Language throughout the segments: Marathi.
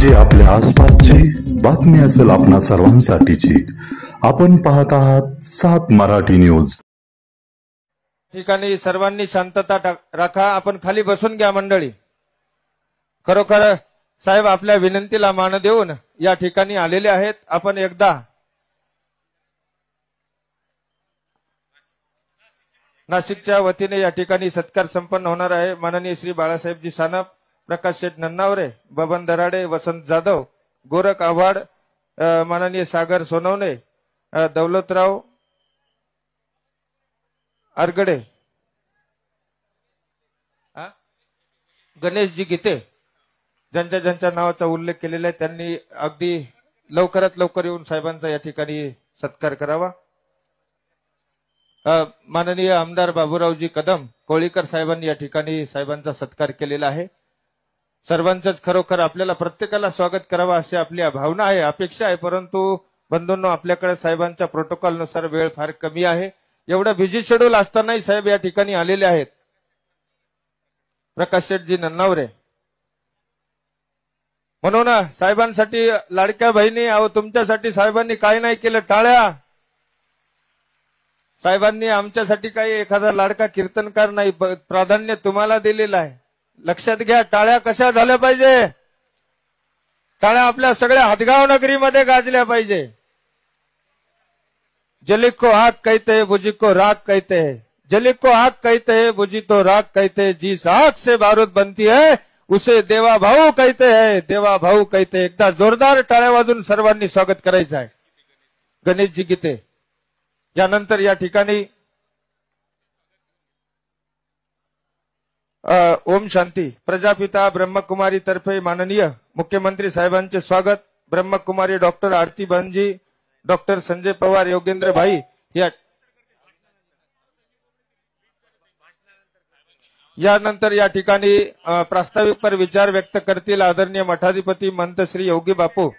जी आपल्या आसपासची बातमी असेल आपणा सर्वांसाठीची। आपण पाहत आहात 7 मराठी न्यूज। ठिकाणी सर्वांनी शांतता राखा। आपण खाली बसून घ्या मंडळी। खरोखर साहेब आपल्या विनंतीला मान देऊन या ठिकाणी आलेले आहेत। आपण एकदा नाशिकच्या वतीने या ठिकाणी सत्कार संपन्न होणार आहे। माननीय श्री बाळासाहेबजी सानप, प्रकाश शेठ नन्नावरे, बबन दराडे, वसंत जाधव, गोरख आव्हाड, माननीय सागर सोनवणे, दौलतराव आरगडे, गणेशजी गीते, ज्यांच्या नावाचा उल्लेख केलेला आहे त्यांनी अगदी लवकरात लवकर येऊन साहेबांचा या ठिकाणी सत्कार करावा। माननीय आमदार बाबूरावजी कदम कोळीकर साहेबांनी या ठिकाणी साहेबांचा सत्कार केलेला आहे। सर्वांचंच खरोखर आपल्याला प्रत्येकाला स्वागत करावं अशी आपली भावना आहे, अपेक्षा आहे। परंतु बंधूंनो, आपल्याकडे साहेबांच्या प्रोटोकॉल नुसार वेळ फार कमी आहे। एवढं बिझी शेड्यूल असतानाही साहेब या ठिकाणी आलेले आहेत। प्रकाश शेठजी नन्नावरे, म्हणून साहेबांसाठी लाडक्या बहिणी, अहो तुमच्यासाठी साहेबांनी काय नाही केलं, टाळ्या। साहेबांनी आमच्यासाठी काही एखादा लाडका कीर्तनकार नाही, प्राधान्य तुम्हाला दिलेलं आहे। लक्षात घ्या, टाळ्या कशा झाल्या पाहिजे, टाळ्या आपल्या सगळ्या हदगाव नगरीमध्ये गाजल्या पाहिजे। जलिक को आग कहते हैं, बुझी को राख कहते हैं। जलिक को आग कहते हैं, बुझी तो राख कहते हैं। जिस आग से बारूद बनती है उसे देवा भाऊ कहते हैं, देवा भाऊ कहते हैं। एकदा जोरदार टाळ्या वाजून सर्वांनी स्वागत करायचं आहे। गणेशजी गीते, यानंतर या ठिकाणी ओम शांती प्रजापिता ब्रह्मकुमारी तर्फे माननीय मुख्यमंत्री साहेबांचे स्वागत। ब्रह्मकुमारी डॉक्टर आरती बनजी, डॉक्टर संजय पवार, योगेंद्र भाई यानंतर या ठिकाणी प्रास्ताविक पर विचार व्यक्त करतील आदरणीय मठाधिपती महंत श्री योगी बापू।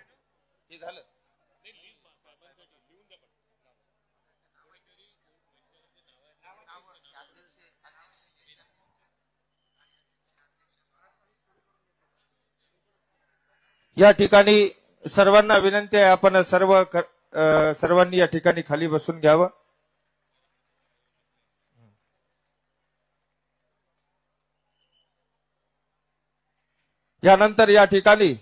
या ठिकाणी सर्वांना विनंती आहे, आपण सर्वांनी या ठिकाणी खाली बसून घ्यावं। यानंतर या ठिकाणी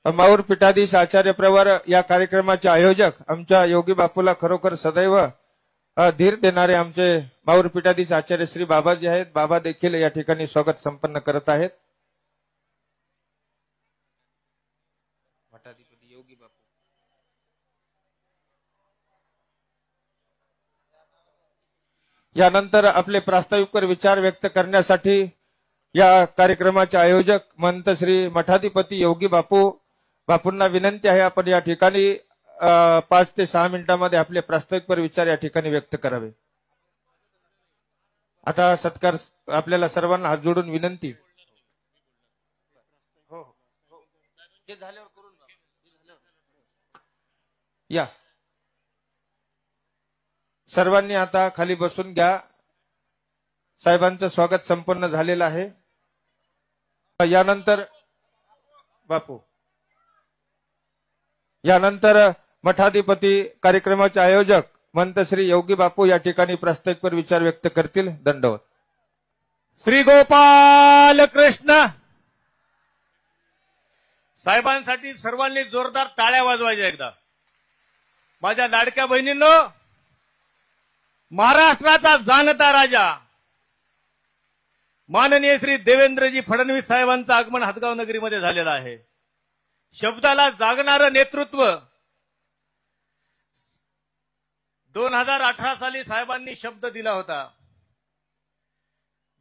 माऊर पीठाधीश आचार्य प्रवर या कार्यक्रमाचे आयोजक आमच्या योगी बापूला खरोखर सदैव धीर देणारे आमचे माऊर पीठाधीश आचार्य श्री बाबाजी आहेत। बाबा देखील या ठिकाणी स्वागत संपन्न करत आहेत। मठाधिपती योगी बापू, यानंतर आपले प्रास्ताविकवर विचार व्यक्त करण्यासाठी या कार्यक्रमाचे आयोजक महंत श्री मठाधिपती योगी बापूंना विनंती आहे, आपण या ठिकाणी 5 ते 6 मिनिटांमध्ये आपले प्रास्ताविकपर विचार या ठिकाणी व्यक्त करावे। आता सत्कार आपल्याला सर्वांना हात जोडून विनंती। हे झाल्यावर करून या सर्वांनी आता खाली बसून घ्या। साहेबांचं स्वागत संपन्न झालेलं आहे। यानंतर बापू, यानंतर मठाधिपती कार्यक्रमाचे आयोजक महंत श्री योगी बापू या ठिकाणी प्रास्ताविकपर विचार व्यक्त करतील। दंडवत। श्री गोपाल कृष्ण। साहेबांसाठी सर्वांनी जोरदार टाळ्या वाजवायच्या एकदा। माझ्या लाडक्या बहिणींनो, महाराष्ट्राचा जाणता राजा माननीय श्री देवेंद्रजी फडणवीस साहेबांचं आगमन हदगाव नगरीमध्ये झालेलं आहे। शब्दाला जागणारं नेतृत्व। 2018 साली साहेबांनी शब्द दिला होता,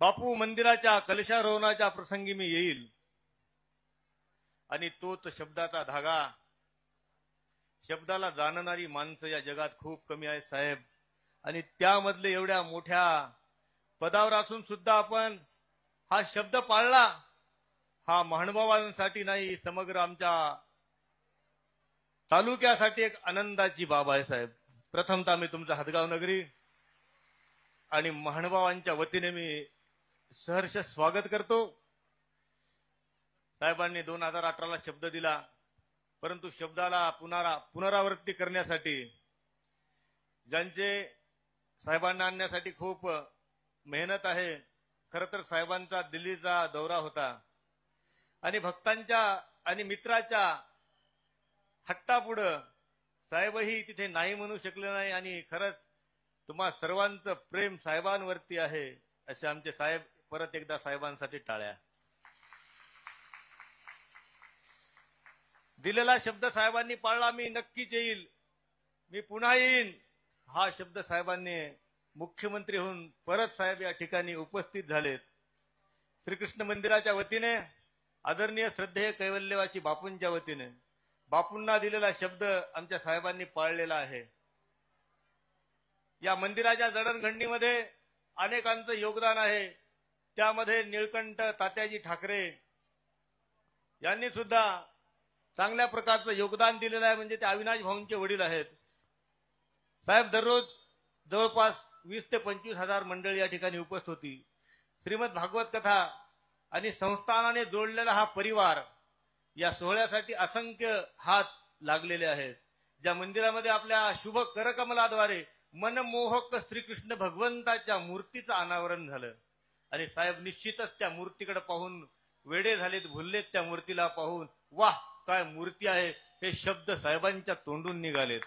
बापू मंदिराच्या कलशारोहणाच्या प्रसंगी मी येईल, आणि तोच शब्दाचा धागा। शब्दाला जाणणारी माणसं या जगात खूप कमी आहेत साहेब, आणि त्यामधले एवढ्या मोठ्या पदावर असून सुद्धा आपण हा शब्द पाळला। हा महानुभावांसाठी नाही, समग्र आमच्या तालुक्यासाठी एक आनंदाची बाब आहे साहेब। प्रथमतः मी तुमचा हदगाव नगरी आणि महानुभावांच्या वतीने मी सहर्ष स्वागत करतो। साहेबांनी 2018ला शब्द दिला, परंतु शब्दाला पुनरावृत्ती करण्यासाठी ज्यांचे साहेबांना आणण्यासाठी खूप मेहनत आहे। खरं तर साहेबांचा दिल्लीचा दौरा होता आणि भक्तांच्या आणि मित्राच्या हट्टापुढे साहेबही तिथे नाही म्हणू शकले नाही आणि खरंच तुम्हा सर्वांचं प्रेम साहेबांवरती आहे असे आमचे साहेब। परत एकदा साहेबांसाठी टाळ्या। दिलेला शब्द साहेबांनी पाळला। मी नक्कीच येईल, मी पुन्हा येईन हा शब्द साहेबांनी मुख्यमंत्री होऊन परत साहेब या ठिकाणी उपस्थित झालेत। श्रीकृष्ण मंदिराच्या वतीने आदरणीय श्रद्धेय कैवल्यवासी बापूंच्या वतीने बापूंना दिलेला शब्द आमच्या साहेबांनी पाळलेला आहे। या मंदिराच्या जडणघडणीमध्ये अनेकांचं योगदान आहे। त्यामध्ये निळकंठ तात्याजी ठाकरे यांनी सुद्धा चांगल्या प्रकारचं योगदान दिलेलं आहे। म्हणजे ते अविनाश भाऊंचे वडील आहेत। साहेब दररोज जवळपास 20 ते 25 हजार मंडळी या ठिकाणी उपस्थित होती। श्रीमद भागवत कथा आणि संस्थानाने जोडलेला हा परिवार या सोहळ्यासाठी असंख्य हात लागलेले आहेत। ज्या मंदिरामध्ये आपल्या शुभ करकमलाद्वारे मनमोहक श्रीकृष्ण भगवंताच्या मूर्तीचं अनावरण झालं आणि साहेब निश्चितच त्या मूर्तीकडे पाहून वेडे झालेत, भुललेत त्या मूर्तीला पाहून। वाह काय मूर्ती आहे, हे शब्द साहेबांच्या तोंडून निघालेत।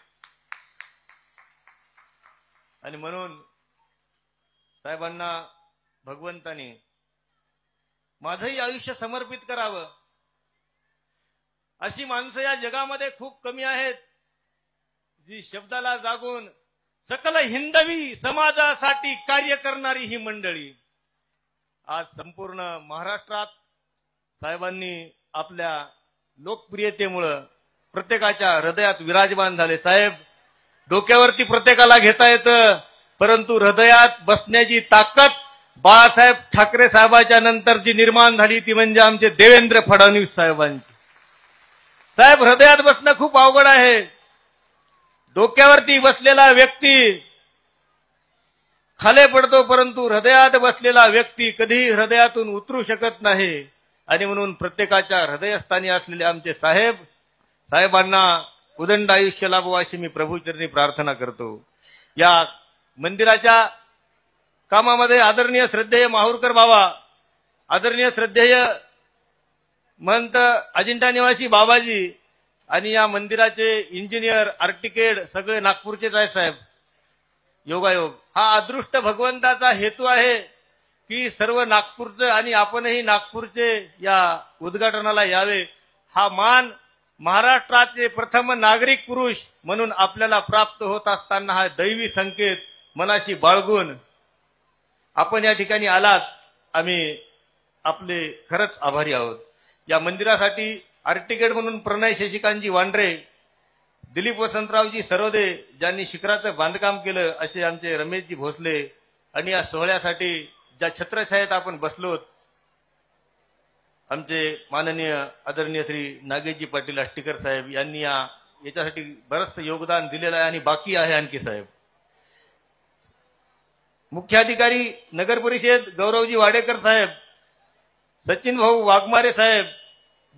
आणि म्हणून साहेबांना भगवंतानी माझंही आयुष्य समर्पित करावं अशी माणसं या जगामध्ये खूप कमी आहेत, जी शब्दाला जागून सकल हिंदवी समाजासाठी कार्य करणारी ही मंडळी आज संपूर्ण महाराष्ट्रात साहेबांनी आपल्या लोकप्रियतेमुळे प्रत्येकाच्या हृदयात विराजमान झाले। साहेब डोक्यावरती प्रत्येकाला घेता येतं, परंतु हृदयात बसण्याची ताकद बाळासाहेब ठाकरे साहेबांच्या नंतर जी निर्माण झाली ती म्हणजे आमचे देवेंद्र फडणवीस साहेबांची। साहेब हृदयात बसणं खूप अवघड आहे। डोक्यावरती बसलेला व्यक्ती खाली पडतो, परंतु हृदयात बसलेला व्यक्ती कधीही हृदयातून उतरू शकत नाही। आणि म्हणून प्रत्येकाच्या हृदयस्थानी असलेले आमचे साहेबांना उदंड आयुष्य लाभो अशी मी प्रभूचरणी प्रार्थना करतो। या मंदिराच्या कामामध्ये आदरणीय श्रद्धेय माहुरकर बाबा, आदरणीय श्रद्धेय महंत अजिंठा निवासी बाबाजी आणि या मंदिराचे इंजिनियर आर्किटेक्ट सगळे नागपूरचेच आहे। साहेब योगायोग हा अदृष्ट भगवंताचा हेतू आहे की सर्व नागपूरचे आणि आपणही नागपूरचे या उद्घाटनाला यावे। हा मान महाराष्ट्राचे प्रथम नागरिक पुरुष म्हणून आपल्याला प्राप्त होत असताना हा दैवी संकेत मनाशी बाळगून आपण या ठिकाणी आलात, आम्ही आपले खरंच आभारी आहोत। या मंदिरासाठी आर्किटेक्ट म्हणून प्रणय शशिकांतजी वांड्रे, दिलीप वसंतरावजी सरोदे ज्यांनी शिखराचं बांधकाम केलं असे आमचे रमेशजी भोसले आणि या सोहळ्यासाठी ज्या छत्रछायेत आपण बसलोत आमचे माननीय आदरणीय श्री नागेशजी पाटील आष्टीकर साहेब यांनी याच्यासाठी बरंच योगदान दिलेलं आहे आणि बाकी आहे आणखी। साहेब मुख्याधिकारी नगर परिषद गौरवजी वाडेकर साहेब, सचिन भाऊ वाघमारे साहेब,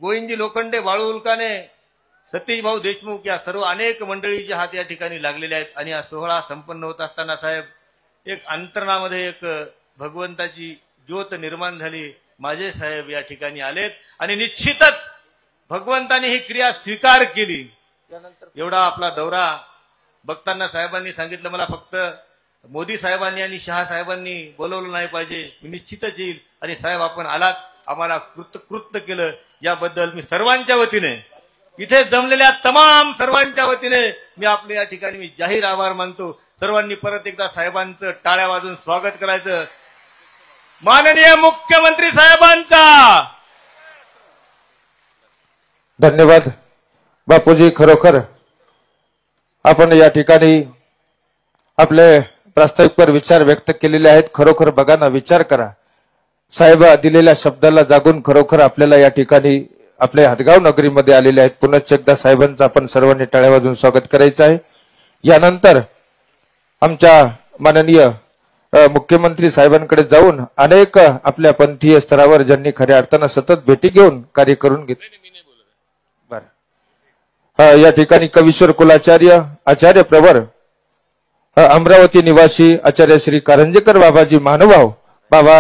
गोविंदजी लोखंडे, बाळू उल्काने, सतीश भाऊ देशमुख या सर्व अनेक मंडळीचे हात या ठिकाणी लागलेले आहेत। आणि हा सोहळा संपन्न होत असताना साहेब एक अंतरणामध्ये एक भगवंताची ज्योत निर्माण झाली। माझे साहेब या ठिकाणी आलेत आणि निश्चितच भगवंताने ही क्रिया स्वीकार केली। एवढा आपला दौरा बघताना साहेबांनी सांगितलं मला फक्त मोदी साहेबांनी आणि शहा साहेबांनी बोलवलं नाही पाहिजे, मी निश्चितच येईल। आणि साहेब आपण आलात, आम्हाला कृत्य केलं, याबद्दल मी सर्वांच्या वतीने इथे जमलेल्या तमाम सर्वांच्या वतीने मी आपले या ठिकाणी मी जाहीर आभार मानतो। सर्वांनी परत एकदा साहेबांचं टाळ्या वाजून स्वागत करायचं। माननीय मुख्यमंत्री साहेबांचा धन्यवाद बापूजी। खरोखर आपण या ठिकाणी आपले प्रास्ताविकपर विचार व्यक्त केलेले आहेत। खरोखर बघा ना, विचार करा, साहेब दिलेल्या शब्दाला जागून खरोखर आपल्याला या ठिकाणी आपल्या हदगाव नगरीमध्ये आलेले आहेत। पुनश्च एकदा साहेबांचं आपण सर्वांनी टाळ्या वाजून स्वागत करायचं आहे। यानंतर आमच्या माननीय मुख्यमंत्री साहेबांकडे जाऊन अनेक आपल्या पंथीय स्तरावर ज्यांनी खऱ्या अर्थानं सतत भेटी घेऊन कार्य करून घेतले। या ठिकाणी कवीश्वर कुलाचार्य आचार्य प्रवर अमरावती निवासी आचार्य श्री कारंजेकर बाबाजी महानुभाव बाबा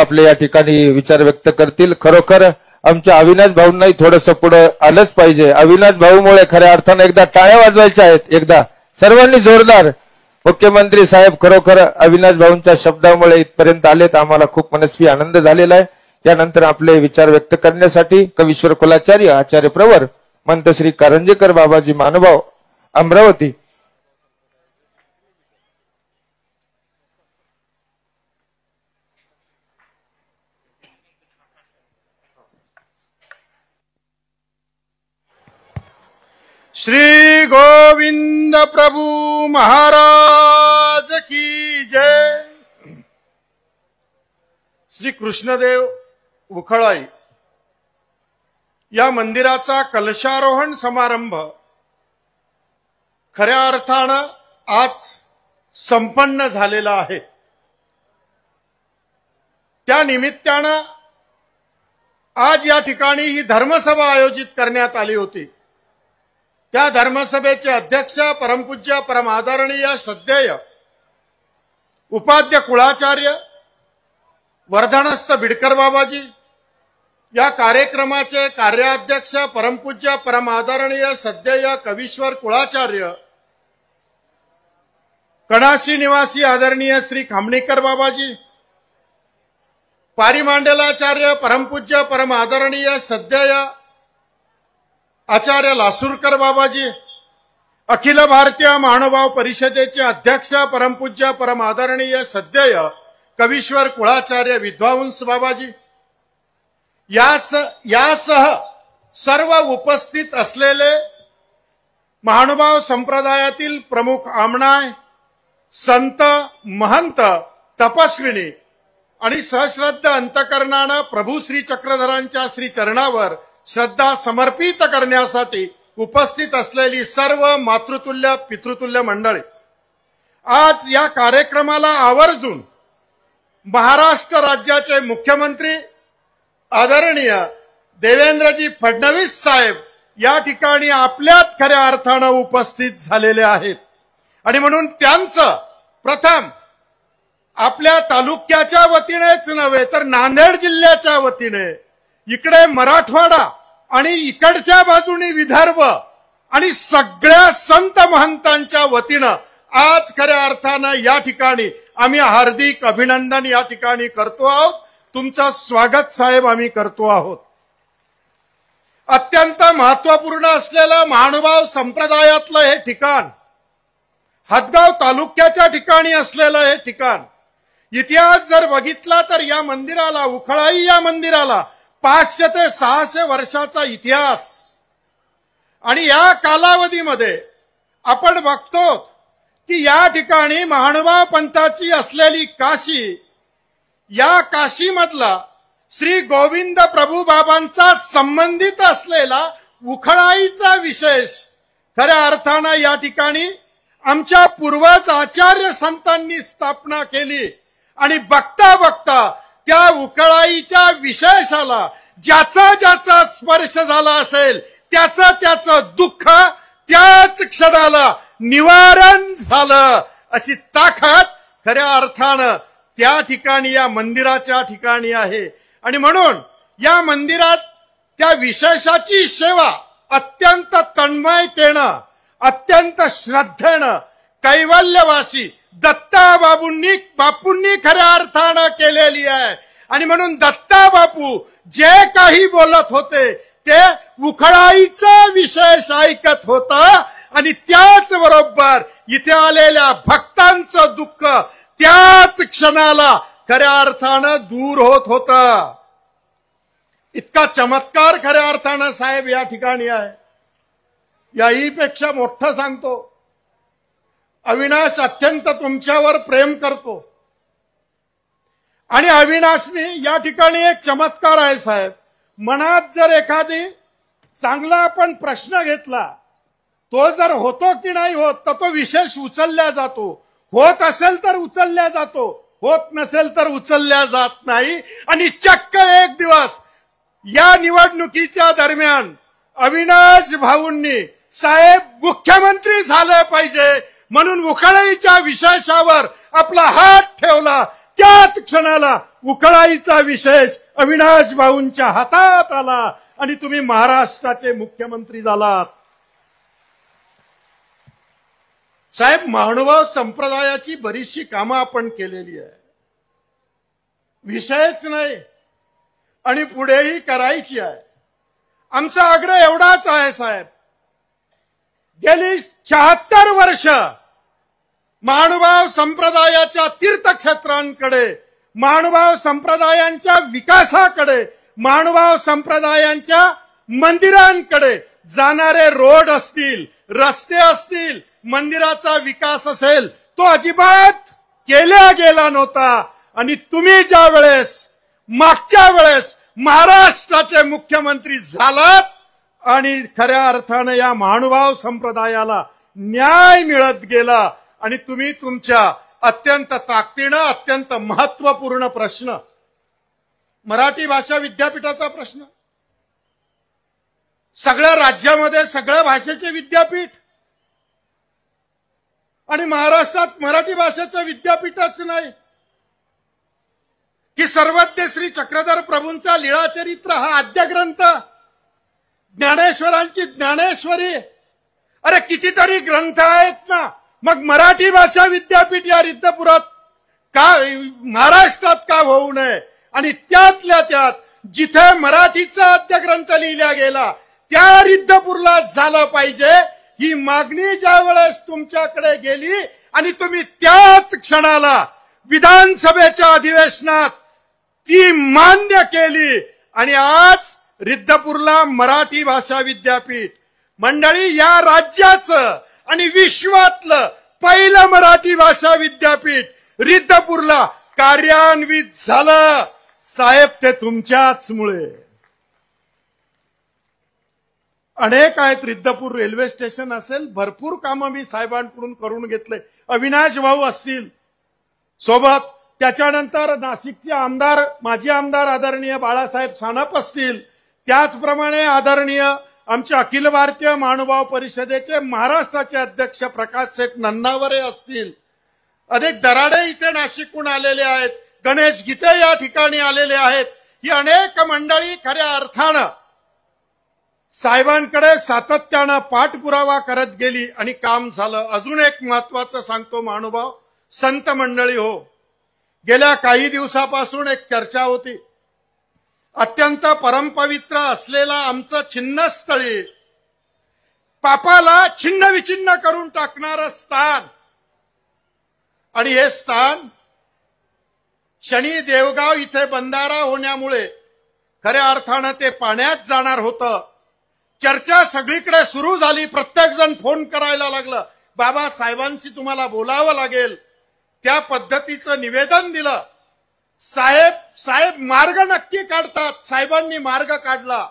आपले या ठिकाणी विचार व्यक्त करतील। खरोखर आमच्या अविनाश भाऊंनाही थोडंसं पुढे आलंच पाहिजे। अविनाश भाऊमुळे खऱ्या अर्थानं एकदा टाळ्या वाजवायच्या आहेत, एकदा सर्वांनी जोरदार। मुख्यमंत्री साहेब खरोखर अविनाश भाऊंच्या शब्दामुळे इथपर्यंत आलेत, आम्हाला खूप मनस्वी आनंद झालेला आहे। यानंतर आपले विचार व्यक्त करण्यासाठी कवीश्वर कुलाचार्य आचार्य प्रवर मंत श्री कारंजेकर बाबाजी महानुभाव अमरावती श्री गोविंद प्रभु महाराज की जय। श्री कृष्णदेव उखळाई या मंदिराचा कलशारोहण समारंभ खऱ्या अर्थानं आज संपन्न झालेला आहे। त्या निमित्तानं आज या ठिकाणी ही धर्मसभा आयोजित करण्यात आली होती। त्या धर्मसभेचे अध्यक्ष परमपूज्य परमादरणीय श्रद्धेय उपाध्य कुळाचार्य वर्धनस्थ बिडकर बाबाजी, या कार्यक्रमाचे कार्याध्यक्ष परमपूज्य परमादरणीय श्रद्धेय कवीश्वर कुळाचार्य, कणाशी निवासी आदरणीय श्री खामणीकर बाबाजी, पारिमांडलाचार्य परमपूज्य परमादरणीय श्रद्धेय आचार्य लासूरकर बाबाजी, अखिल भारतीय महानुभाव परिषदेचे अध्यक्ष परमपूज्य परमादरणीय श्रद्धेय कवीश्वर कुळाचार्य विद्वांस बाबाजी, यासह सर्व उपस्थित असलेले महानुभाव संप्रदायातील प्रमुख आमणाय, संत, महंत, तपस्विनी आणि सहश्रद्ध अंतकरणानं प्रभू श्री चक्रधरांच्या श्री चरणावर श्रद्धा समर्पित करण्यासाठी उपस्थित असलेली सर्व मातृतुल्य पितृतुल्य मंडळी, आज या कार्यक्रमाला आवर्जून महाराष्ट्र राज्याचे मुख्यमंत्री आदरणीय देवेंद्रजी फडणवीस साहेब या ठिकाणी आपल्यात खऱ्या अर्थानं उपस्थित झालेले आहेत। आणि म्हणून त्यांचं प्रथम आपल्या तालुक्याच्या वतीनेच नव्हे तर नांदेड जिल्ह्याच्या वतीने, इकडे मराठवाडा आणि इकडच्या बाजूनी विदर्भ आणि सगळ्या संत महंतांच्या वतीनं आज खऱ्या अर्थानं या ठिकाणी आम्ही हार्दिक अभिनंदन या ठिकाणी करतो आहोत। तुमचं स्वागत साहेब आम्ही करतो आहोत। अत्यंत महत्वपूर्ण असलेलं महानुभाव संप्रदायातलं हे ठिकाण, हदगाव तालुक्याच्या ठिकाणी असलेलं हे ठिकाण, इतिहास जर बघितला तर या मंदिराला, उखळाई या मंदिराला 500 ते 600 वर्षाचा इतिहास। आणि या कालावधीमध्ये आपण बघतो की या ठिकाणी महानुभाव पंथाची असलेली काशी, या काशीमधला श्री गोविंद प्रभू बाबांचा संबंधित असलेला उखळाईचा विशेष खऱ्या अर्थानं या ठिकाणी आमच्या पूर्वज आचार्य संतांनी स्थापना केली। आणि बघता बघता त्या उखळाईच्या विशेषाला ज्याचा ज्याचा स्पर्श झाला असेल त्याचं दुःख त्याच क्षणाला निवारण झालं, अशी ताकद खऱ्या अर्थानं त्या ठिकाणी या मंदिराच्या ठिकाणी आहे। आणि म्हणून या मंदिरात त्या विशेषाची सेवा अत्यंत तन्मयतेनं, अत्यंत श्रद्धेनं कैवल्यवासी दत्ता बापूंनी खऱ्या अर्थानं केलेली आहे। आणि म्हणून दत्ता बापू जे काही बोलत होते ते उखळाईचा विशेष ऐकत होता आणि त्याच बरोबर इथे आलेल्या भक्तांचं दुःख त्याच क्षणाला खऱ्या अर्थानं दूर होत होतं। इतका चमत्कार खऱ्या अर्थानं साहेब या ठिकाणी आहे। याहीपेक्षा मोठं सांगतो, अविनाश अत्यंत तुमच्यावर प्रेम करतो आणि अविनाशने या ठिकाणी एक चमत्कार आहे साहेब। मनात जर एखादी चांगला आपण प्रश्न घेतला तो जर होतो की नाही होत तर तो विशेष उचलला जातो. होत असेल तर उचलला जातो, होत नसेल तर उचलल्या जात नाही. आणि चक्क एक दिवस या निवडणुकीच्या दरम्यान अविनाश भाऊंनी साहेब मुख्यमंत्री झाले पाहिजे म्हणून उकळाईच्या विशेषावर आपला हात ठेवला. त्याच क्षणाला उकळाईचा विशेष अविनाश भाऊंच्या हातात आला आणि तुम्ही महाराष्ट्राचे मुख्यमंत्री झालात. साहेब, महानुभाव संप्रदायाची बरीचशी कामं आपण केलेली आहे, विषयच नाही, आणि पुढेही करायची आहे. आमचा आग्रह एवढाच आहे साहेब, गेली 76 वर्ष महानुभाव संप्रदायाच्या तीर्थक्षेत्रांकडे, महानुभाव संप्रदायांच्या विकासाकडे, महानुभाव संप्रदायांच्या मंदिरांकडे जाणारे रोड असतील, रस्ते असतील, मंदिराचा विकास असेल, तो अजिबात केला गेला नव्हता. आणि तुम्ही ज्या वेळेस मागच्या वेळेस महाराष्ट्राचे मुख्यमंत्री झालात आणि खऱ्या अर्थानं या महानुभाव संप्रदायाला न्याय मिळत गेला आणि तुम्ही तुमच्या अत्यंत ताकदीनं अत्यंत महत्वपूर्ण प्रश्न, मराठी भाषा विद्यापीठाचा प्रश्न, सगळ्या राज्यामध्ये सगळ्या भाषेचे विद्यापीठ आणि महाराष्ट्रात मराठी भाषेचं विद्यापीठच नाही की सर्वज्ञ श्री चक्रधर प्रभूंचा लीळाचरित्र हा आद्य ग्रंथ, ज्ञानेश्वरांची ज्ञानेश्वरी, अरे कितीतरी ग्रंथ आहेत ना. मग मराठी भाषा विद्यापीठ या रिद्धपुरात का, महाराष्ट्रात का होऊ नये? आणि त्यातल्या त्यात जिथे मराठीचा आद्य ग्रंथ लिहिला गेला त्या रिद्धपूरला झालं पाहिजे. ही मागणी ज्या वेळेस तुमच्याकडे गेली आणि तुम्ही त्याच क्षणाला विधानसभेच्या अधिवेशनात ती मान्य केली आणि आज रिद्धपूरला मराठी भाषा विद्यापीठ, मंडळी, या राज्याचं आणि विश्वातलं पहिलं मराठी भाषा विद्यापीठ रिद्धपूरला कार्यान्वित झालं. साहेब, ते तुमच्याच मुळे. अनेक आहेत, रिद्धपूर रेल्वे स्टेशन असेल, भरपूर कामं मी साहेबांकडून करून घेतले. अविनाश भाऊ असतील सोबत, त्याच्यानंतर नाशिकचे आमदार, माजी आमदार आदरणीय बाळासाहेब सानप असतील, त्याचप्रमाणे आदरणीय आमचे अखिल भारतीय महानुभाव परिषदेचे महाराष्ट्राचे अध्यक्ष प्रकाश सेठ नन्नावरे असतील, अनेक दराडे इथे नाशिकहून आलेले आहेत, गणेश गीते या ठिकाणी आलेले आहेत. ही अनेक मंडळी खऱ्या अर्थानं साहेबांकडे सातत्यानं पाठपुरावा करत गेली आणि काम झालं. अजून एक महत्वाचं सांगतो महानुभाव संत मंडळी हो, गेल्या काही दिवसापासून एक चर्चा होती, अत्यंत परमपवित्र असलेला आमचं छिन्नस्थळी, पापाला छिन्न विचिन्न करून टाकणारं स्थान, आणि हे स्थान शनी देवगाव इथे बंधारा होण्यामुळे खऱ्या अर्थानं ते पाण्यात जाणार होतं. चर्चा सगळीकडे सुरू झाली, प्रत्येक जण फोन करायला लागलं, बाबा साहेबांशी तुम्हाला बोलावं लागेल. त्या पद्धतीचं निवेदन दिलं. साहेब मार्ग नक्की काढतात, साहेबांनी मार्ग काढला.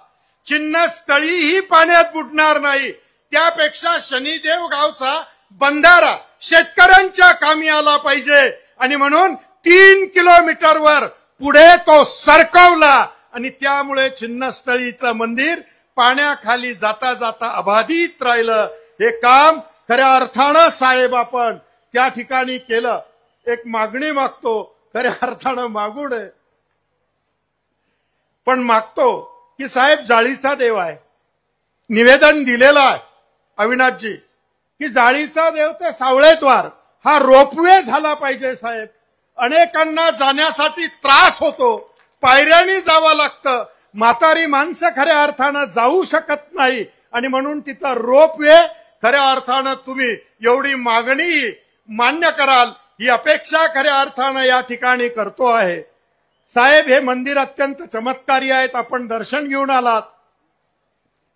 चिन्हस्थळीही पाण्यात बुडणार नाही, त्यापेक्षा शनिदेव गावचा बंधारा शेतकऱ्यांच्या कामी आला पाहिजे आणि म्हणून 3 किलोमीटरवर पुढे तो सरकवला आणि त्यामुळे छिन्नस्थळीचं मंदिर पाण्याखाली जाता जाता अबाधित राहिलं. हे काम खऱ्या अर्थानं साहेब आपण त्या ठिकाणी केलं. एक मागणी मागतो, खऱ्या अर्थानं मागू नये, पण मागतो की साहेब जाळीचा देव आहे, निवेदन दिलेलं आहे अविनाशजी की जाळीचा देव ते सावळेद्वार हा रोपवे झाला पाहिजे. साहेब, अनेकांना जाण्यासाठी त्रास होतो, पायऱ्याने जावं लागतं, म्हातारी माणसं खऱ्या अर्थानं जाऊ शकत नाही आणि म्हणून तिथं रोपवे खऱ्या अर्थानं तुम्ही एवढी मागणी मान्य कराल ही अपेक्षा खऱ्या अर्थानं या ठिकाणी करतो आहे. साहेब, हे मंदिर अत्यंत चमत्कारी आहेत, आपण दर्शन घेऊन आलात,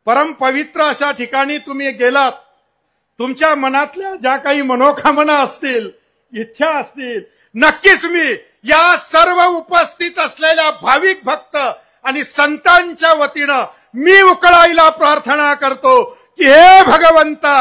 परम पवित्र अशा ठिकाणी तुम्ही गेलात. तुमच्या मनातल्या ज्या काही मनोकामना असतील, इच्छा असतील, नक्कीच मी या सर्व उपस्थित असलेल्या भाविक भक्त आणि संतांच्या वतीनं मी उकळाईला प्रार्थना करतो की हे भगवंता,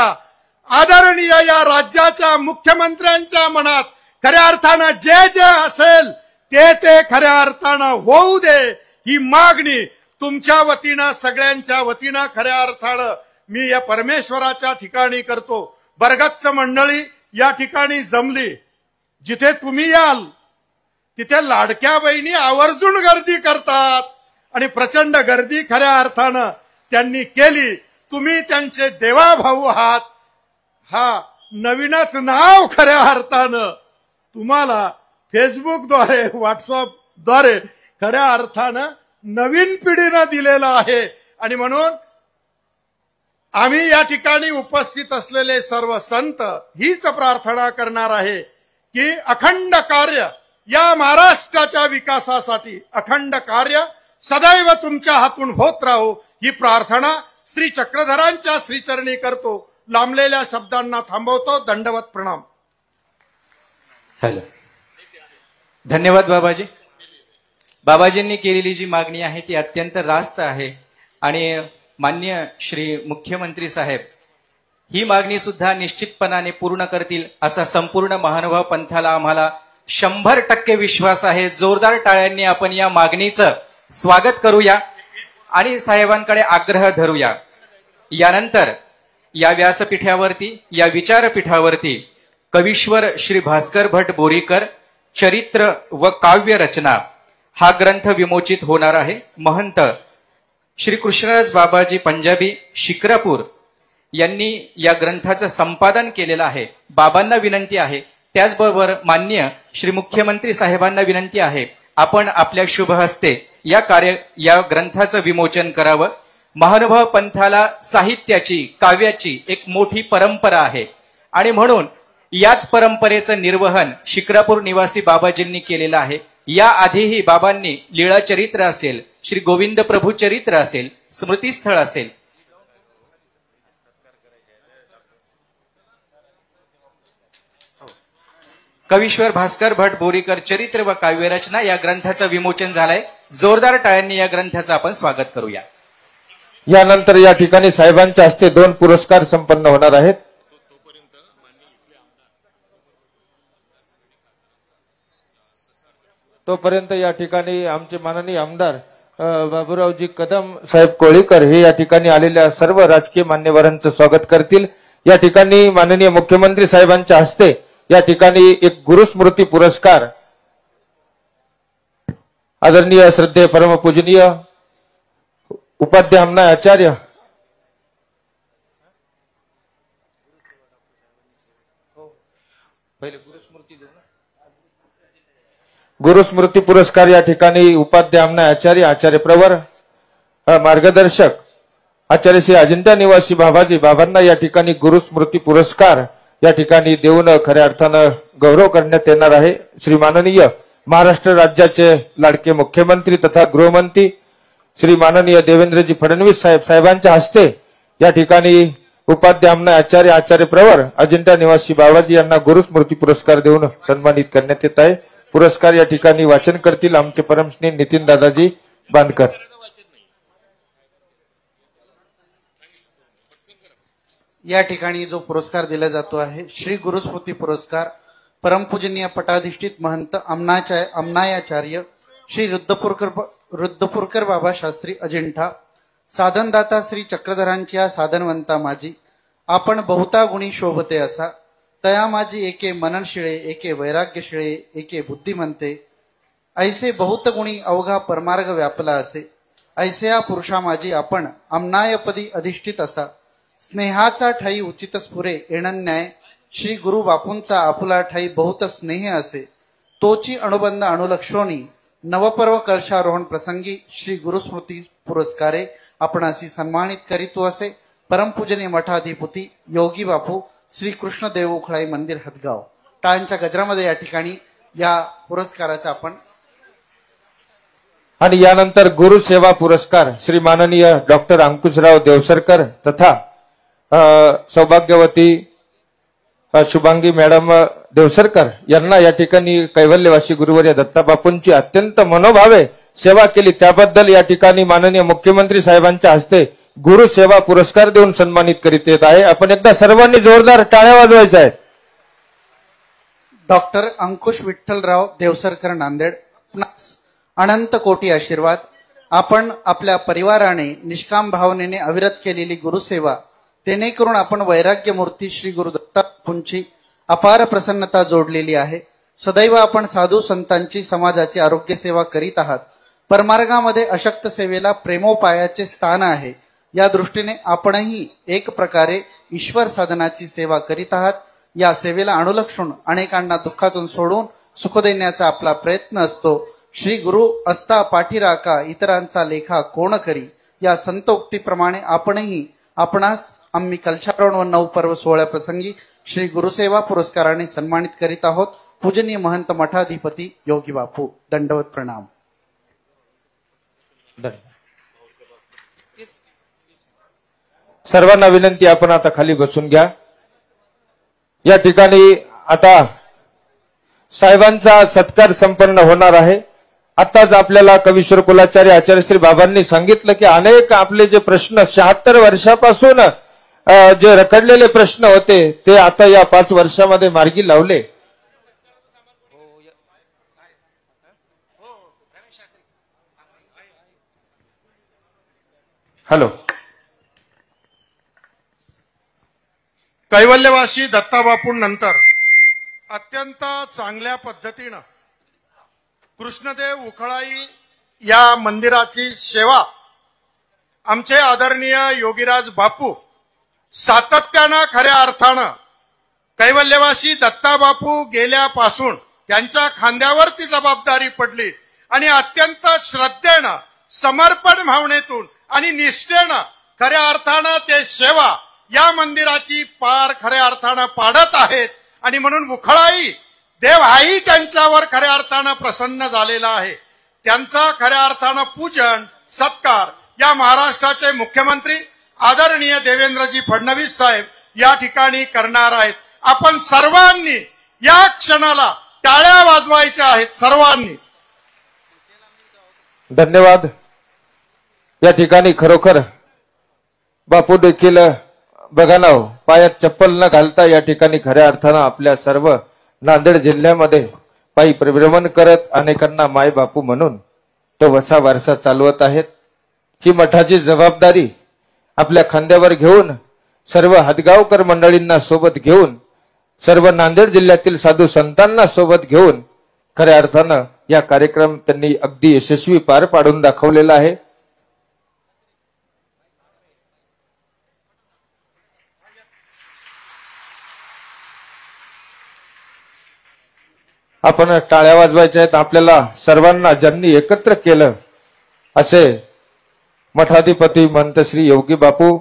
आदरणीय या राज्याच्या मुख्यमंत्र्यांच्या मनात खऱ्या अर्थानं जे जे असेल ते खऱ्या अर्थानं होऊ दे, ही मागणी तुमच्या वतीनं सगळ्यांच्या वतीनं खऱ्या अर्थानं मी या परमेश्वराच्या ठिकाणी करतो. बरगच्च मंडळी या ठिकाणी जमली, जिथे तुम्ही याल तिथे लाडक्या बहिणी आवर्जून गर्दी करतात आणि प्रचंड गर्दी खऱ्या अर्थानं त्यांनी केली. तुम्ही त्यांचे देवाभाऊ आहात. हा नवीनच नाव खऱ्या अर्थानं तुम्हाला फेसबुकद्वारे व्हॉट्सअपद्वारे खऱ्या अर्थानं नवीन पिढीनं दिलेलं आहे. आणि म्हणून आम्ही या ठिकाणी उपस्थित असलेले सर्व संत हीच प्रार्थना करणार आहे की अखंड कार्य या महाराष्ट्राच्या विकासासाठी अखंड कार्य सदैव तुमच्या हातून होत राहो, ही प्रार्थना श्री चक्रधरांच्या श्रीचरणी करतो. लांबलेल्या शब्दांना थांबवतो. दंडवत प्रणाम. हॅलो, धन्यवाद बाबाजी. बाबाजींनी केलेली जी मागणी आहे ती अत्यंत रास्त आहे आणि माननीय श्री मुख्यमंत्री साहेब ही मागणी सुद्धा निश्चितपणाने पूर्ण करतील असा संपूर्ण महानुभाव पंथाला आम्हाला 100% विश्वास आहे. जोरदार टाळ्यांनी आपण या मागणीचं स्वागत करूया आणि साहेबांकडे आग्रह धरूया. यानंतर या व्यासपीठावरती, या विचारपीठावरती कवीश्वर श्री भास्कर भट बोरीकर चरित्र व काव्य रचना हा ग्रंथ विमोचित होणार आहे. महंत श्री कृष्णराज बाबाजी पंजाबी शिक्रापूर यांनी या ग्रंथाचं संपादन केलेलं आहे. बाबांना विनंती आहे, त्याचबरोबर माननीय श्री मुख्यमंत्री साहेबांना विनंती आहे, आपण आपल्या शुभ हस्ते या ग्रंथाचं विमोचन करावं. महानुभाव पंथाला साहित्याची, काव्याची एक मोठी परंपरा आहे आणि म्हणून याच परंपरेचं निर्वहन शिक्रापूर निवासी बाबाजींनी केलेलं आहे. या आधीही बाबांनी लीळा चरित्र असेल, श्री गोविंद प्रभू चरित्र असेल, स्मृतीस्थळ असेल, कवीश्वर भास्कर भट बोरीकर चरित्र व काव्यरचना या ग्रंथाचं विमोचन झालंय. जोरदार टाळ्यांनी या ग्रंथाचं आपण स्वागत करूया. यानंतर या ठिकाणी साहेबांच्या हस्ते 2 पुरस्कार संपन्न होणार आहेत. तोपर्यंत या ठिकाणी आमचे माननीय आमदार बाबूरावजी कदम साहेब कोळीकर हे या ठिकाणी आलेल्या सर्व राजकीय मान्यवरांचं स्वागत करतील. या ठिकाणी माननीय मुख्यमंत्री साहेबांच्या हस्ते या ठिकाणी एक गुरुस्मृती पुरस्कार आदरणीय श्रद्धेय परमपूजनीय उपाध्याय अम्नाय आचार्य गुरुस्मृती पुरस्कार या ठिकाणी उपाध्याय अम्नाय आचार्य, आचार्य प्रवर, मार्गदर्शक आचार्य श्री अजिंठा निवासी बाबांना या ठिकाणी गुरुस्मृती पुरस्कार या ठिकाणी देऊन खऱ्या अर्थानं गौरव करण्यात येणार आहे. श्री माननीय महाराष्ट्र राज्याचे लाडके मुख्यमंत्री तथा गृहमंत्री श्री माननीय देवेंद्रजी फडणवीस साहेबांच्या हस्ते या ठिकाणी उपाध्याय अम्नाय आचार्य, आचार्य प्रवर अजिंठा निवासी बाबाजी यांना गुरुस्मृती पुरस्कार देऊन सन्मानित करण्यात येत आहे. पुरस्कार या ठिकाणी वाचन करतील आमचे परमश्री नितीन दादाजी बांदकर. या ठिकाणी जो पुरस्कार दिला जातो आहे श्री गुरुस्मृती पुरस्कार परमपूजनीय पटाधिष्ठित महंत अम्नायाचार्य श्री रुद्रपूरकर बाबा शास्त्री अजिंठा, साधनदाता श्री चक्रधरांच्या साधनवंता माझी, आपण बहुता गुणी शोभते असा, तया माझी एके मनन शिळे, एके वैराग्य शिळे, एके बुद्धिमंते, ऐसे बहुत गुणी अवघा परमार्ग व्यापला असे, ऐसे पुरुषा माझी आपण अम्नायपदी अधिष्ठित असा, स्नेहाचा ठाई उचित स्फुरे एणन्याय, श्री गुरु बापूंचा आपुला ठाई बहुत स्नेह असे, तोची अणुबंध अणुलक्षोणी, नवपर्व कलशारोहण प्रसंगी श्री गुरुस्मृती पुरस्कारे आपणासी सन्मानित करीतो असे परमपूजनीय मठाधिपती योगी बापू श्री कृष्णदेव उखळाई मंदिर हदगाव. टाळ्यांच्या गजरामध्ये या ठिकाणी या पुरस्काराचा आपण आणि यानंतर गुरुसेवा पुरस्कार श्री माननीय डॉक्टर अंकुशराव देवसरकर तथा सौभाग्यवती शुभांगी मॅडम देवसरकर यांना या ठिकाणी कैवल्यवासी गुरुवर्य दत्ताबापूंची अत्यंत मनोभावे सेवा केली त्याबद्दल या ठिकाणी माननीय मुख्यमंत्री साहेबांच्या हस्ते गुरु सेवा पुरस्कार देऊन सन्मानित करीत येत आहे. आपण एकदा सर्वांनी जोरदार टाळ्या वाजवायच्या आहेत. डॉक्टर अंकुश विठ्ठलराव देवसरकर नांदेड, आपणास अनंत कोटी आशीर्वाद. आपण आपल्या परिवाराने निष्काम भावनेने अविरत केलेली गुरुसेवा, जेणेकरून आपण वैराग्य मूर्ती श्री गुरु दत्तापूंची अपार प्रसन्नता जोडलेली आहे. सदैव आपण साधू संतांची समाजाची आरोग्य सेवा करीत आहात. परमार्गामध्ये अशक्त सेवेला प्रेमोपायाचे स्थान आहे. या दृष्टीने आपणही एक प्रकारे ईश्वर साधनाची सेवा करीत आहात. या सेवेला अनुलक्षून अनेकांना दुःखातून सोडून सुख देण्याचा आपला प्रयत्न असतो. श्री गुरु असता पाठीराखा, इतरांचा लेखा कोण करी, या संत उक्तीप्रमाणे आपणही आपणास आम्ही कलशारोहण व नवपर्व सोहळ्या प्रसंगी श्री गुरुसेवा पुरस्काराने सन्मानित करीत आहोत. पूजनीय महंत मठाधिपती योगी बापू, दंडवत प्रणाम. सर्वांना विनंती, आपण आता खाली बसून घ्या. या ठिकाणी आता साहेबांचा सत्कार संपन्न होणार आहे. आताच आपल्याला कवीश्वर कुलाचार्य आचार्य श्री बाबांनी सांगितलं की अनेक आपले जे प्रश्न 76 वर्षापासून जे रखडलेले प्रश्न होते ते आता या 5 वर्षामध्ये मार्गी लावले. हॅलो. कैवल्यवासी दत्ताबापूंनंतर अत्यंत चांगल्या पद्धतीनं कृष्णदेव उखळाई या मंदिराची सेवा आमचे आदरणीय योगीराज बापू सातत्यानं खऱ्या अर्थानं कैवल्यवासी दत्ताबापू गेल्यापासून त्यांच्या खांद्यावर ती जबाबदारी पडली आणि अत्यंत श्रद्धेनं, समर्पण भावनेतून आणि निष्ठेनं खऱ्या अर्थानं ते सेवा या मंदिराची पार खऱ्या अर्थानं पाडत आहेत. आणि म्हणून उखळाई देव हाही त्यांच्यावर खऱ्या अर्थानं प्रसन्न झालेला आहे. त्यांचा खऱ्या अर्थानं पूजन सत्कार या महाराष्ट्राचे मुख्यमंत्री आदरणीय देवेंद्रजी फडणवीस साहेब या ठिकाणी करणार आहेत. आपण सर्वांनी या क्षणाला टाळ्या वाजवायच्या आहेत. सर्वांनी धन्यवाद. या ठिकाणी खरोखर बापू देखील बघा ना, पायात चप्पल न घालता या ठिकाणी खऱ्या अर्थानं आपल्या सर्व नांदेड जिल्ह्यामध्ये पायी परिभ्रमण करत अनेकांना माय बापू म्हणून तो वसा वारसा चालवत आहेत. ही मठाची जबाबदारी आपल्या खांद्यावर घेऊन सर्व हदगावकर मंडळींना सोबत घेऊन सर्व नांदेड जिल्ह्यातील साधू संतांना सोबत घेऊन खऱ्या अर्थानं या कार्यक्रम त्यांनी अगदी यशस्वी पार पाडून दाखवलेला आहे. आपण टाळ्या वाजवायच्या आहेत. आपल्याला सर्वांना ज्यांनी एकत्र केलं असे मठाधिपती महंत श्री योगी बापू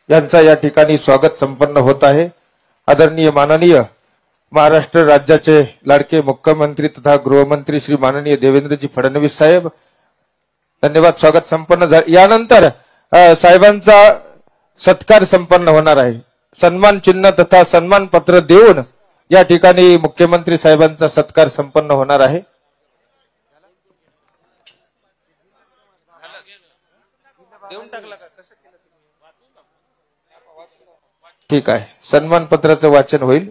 यांचा या ठिकाणी स्वागत संपन्न होत आहे. आदरणीय माननीय महाराष्ट्र राज्याचे लाडके मुख्यमंत्री तथा गृहमंत्री श्री माननीय देवेंद्रजी फडणवीस साहेब, धन्यवाद. स्वागत संपन्न झाले. यानंतर साहेबांचा सत्कार संपन्न होणार आहे. सन्मान चिन्ह तथा सन्मान पत्र देऊन या ठिकाणी मुख्यमंत्री साहेबांचा सत्कार संपन्न होणार आहे. ठीक आहे, सन्मान पत्राचं वाचन होईल.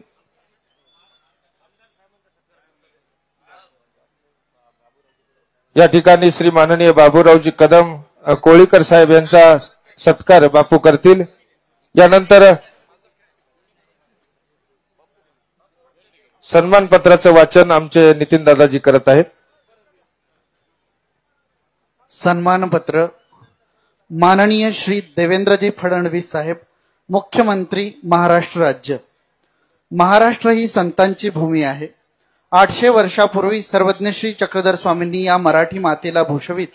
या ठिकाणी श्री माननीय बाबूरावजी कदम कोळीकर साहेब यांचा सत्कार बापू करतील. यानंतर सन्मान पत्राचं वाचन आमचे नितीन दादाजी करत आहेत. सन्मानपत्र. माननीय श्री देवेंद्रजी फडणवीस साहेब, मुख्यमंत्री महाराष्ट्र राज्य. महाराष्ट्र ही संतांची भूमी आहे. 800 वर्षापूर्वी सर्वज्ञ श्री चक्रधर स्वामींनी या मराठी मातेला भूषवित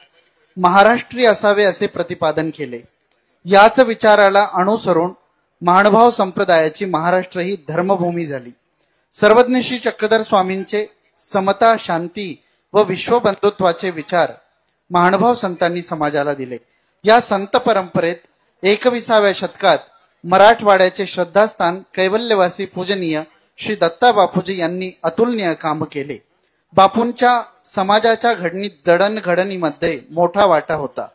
महाराष्ट्री असावे असे प्रतिपादन केले. याच विचाराला अनुसरून महानुभाव संप्रदायाची महाराष्ट्र ही धर्मभूमी झाली. सर्वज्ञ श्री चक्रधर स्वामींचे समता, शांती व विश्वबंधुत्वाचे विचार महानुभाव संतांनी समाजाला दिले. या संत परंपरेत 21व्या शतकात मराठवाड्याचे श्रद्धास्थान कैवल्यवासी पूजनीय श्री दत्ता बापूजी यांनी अतुलनीय काम केले. बापूंच्या समाजाच्या घडणीत जडणघडणीमध्ये मोठा वाटा होता.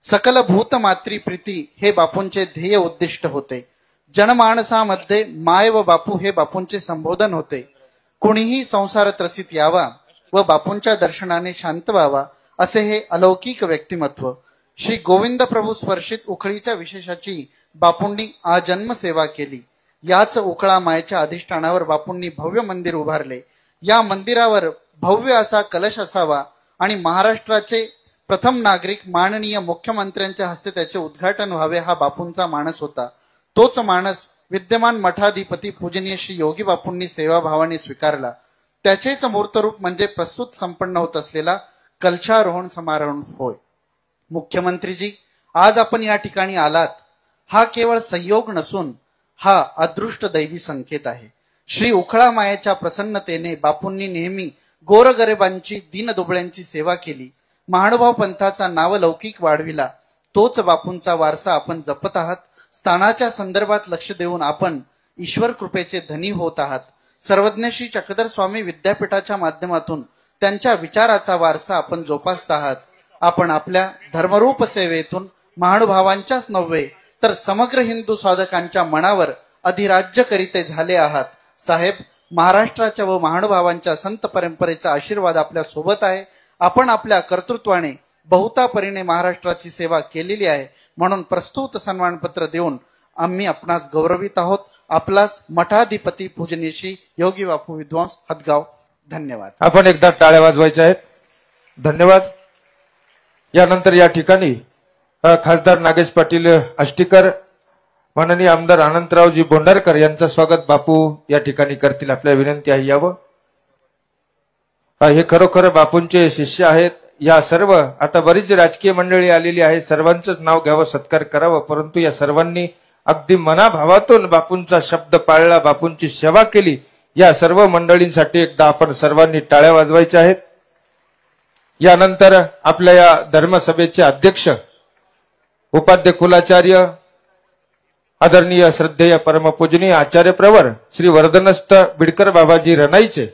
सकल भूत मात्री प्रीती हे बापूंचे ध्येय उद्दिष्ट होते. जनमानसामध्ये माय व बापू हे बापूंचे संबोधन होते. कुणीही संसार त्रसित यावा व बापूंच्या दर्शनाने शांत व्हावा असे हे अलौकिक व्यक्तिमत्व. श्री गोविंद प्रभू स्पर्शित उखळीच्या विशेषाची बापूंनी आजन्म सेवा केली. याच उकळा मायेच्या अधिष्ठानावर बापूंनी भव्य मंदिर उभारले. या मंदिरावर भव्य असा कलश असावा आणि महाराष्ट्राचे प्रथम नागरिक माननीय मुख्यमंत्र्यांच्या हस्ते त्याचे उद्घाटन व्हावे हा बापूंचा मानस होता. तोच मानस विद्यमान मठाधिपती पूजनीय श्री योगी बापूंनी सेवाभावाने स्वीकारला. त्याचेच मूर्तरूप म्हणजे प्रस्तुत संपन्न होत असलेला कलशारोहण समारोह होय. मुख्यमंत्रीजी, आज आपण या ठिकाणी आलात हा केवळ संयोग नसून हा अदृष्ट दैवी संकेत आहे. श्री उखळा मायेच्या प्रसन्नतेने बापूंनी नेहमी गोरगरिबांची दीनदुबळ्यांची सेवा केली. महानुभाव पंथाचा नावलौकिक वाढविला. तोच बापूंचा वारसा आपण जपत आहात. स्थानाच्या संदर्भात लक्ष देऊन आपण ईश्वर कृपेचे धनी होत आहात. सर्वज्ञ श्री चक्रधर स्वामी विद्यापीठाच्या माध्यमातून त्यांच्या विचाराचा वारसा आपण जोपासत आहात. आपण आपल्या धर्मरूप सेवेतून महानुभावांच्याच नव्हे तर समग्र हिंदू साधकांच्या मनावर अधिराज्य करीते झाले आहात. साहेब, महाराष्ट्राच्या व महानुभावांच्या संत परंपरेचा आशीर्वाद आपल्या सोबत आहे. आपण आपल्या कर्तृत्वाने बहुतापरीने महाराष्ट्राची सेवा केलेली आहे. म्हणून प्रस्तुत सन्मानपत्र देऊन आम्ही आपणास गौरवित आहोत. आपलाच मठाधिपती पूजनीय श्री योगी बापू विद्वांस हदगाव. धन्यवाद. आपण एकदा टाळ्या वाजवायच्या आहेत. धन्यवाद. यानंतर या ठिकाणी खासदार नागेश पाटील आष्टीकर, माननीय आमदार अनंतरावजी बोंडारकर यांचं स्वागत बापू या ठिकाणी करतील. आपल्याला विनंती आहे यावं. हे खरोखर बापूंचे शिष्य आहेत. या सर्व आता बरीच राजकीय मंडळी आलेली आहे. सर्वांचंच नाव घ्यावं, सत्कार करावा. परंतु या सर्वांनी अगदी मनाभावातून बापूंचा शब्द पाळला, बापूंची सेवा केली. या सर्व मंडळींसाठी एकदा आपण सर्वांनी टाळ्या वाजवायच्या आहेत. यानंतर आपल्या या धर्मसभेचे अध्यक्ष उपाध्य कुलाचार्य आदरणीय श्रद्धेय परमपूजनीय आचार्य प्रवर श्री वर्धनस्थ बिडकर बाबाजी रनाईचे,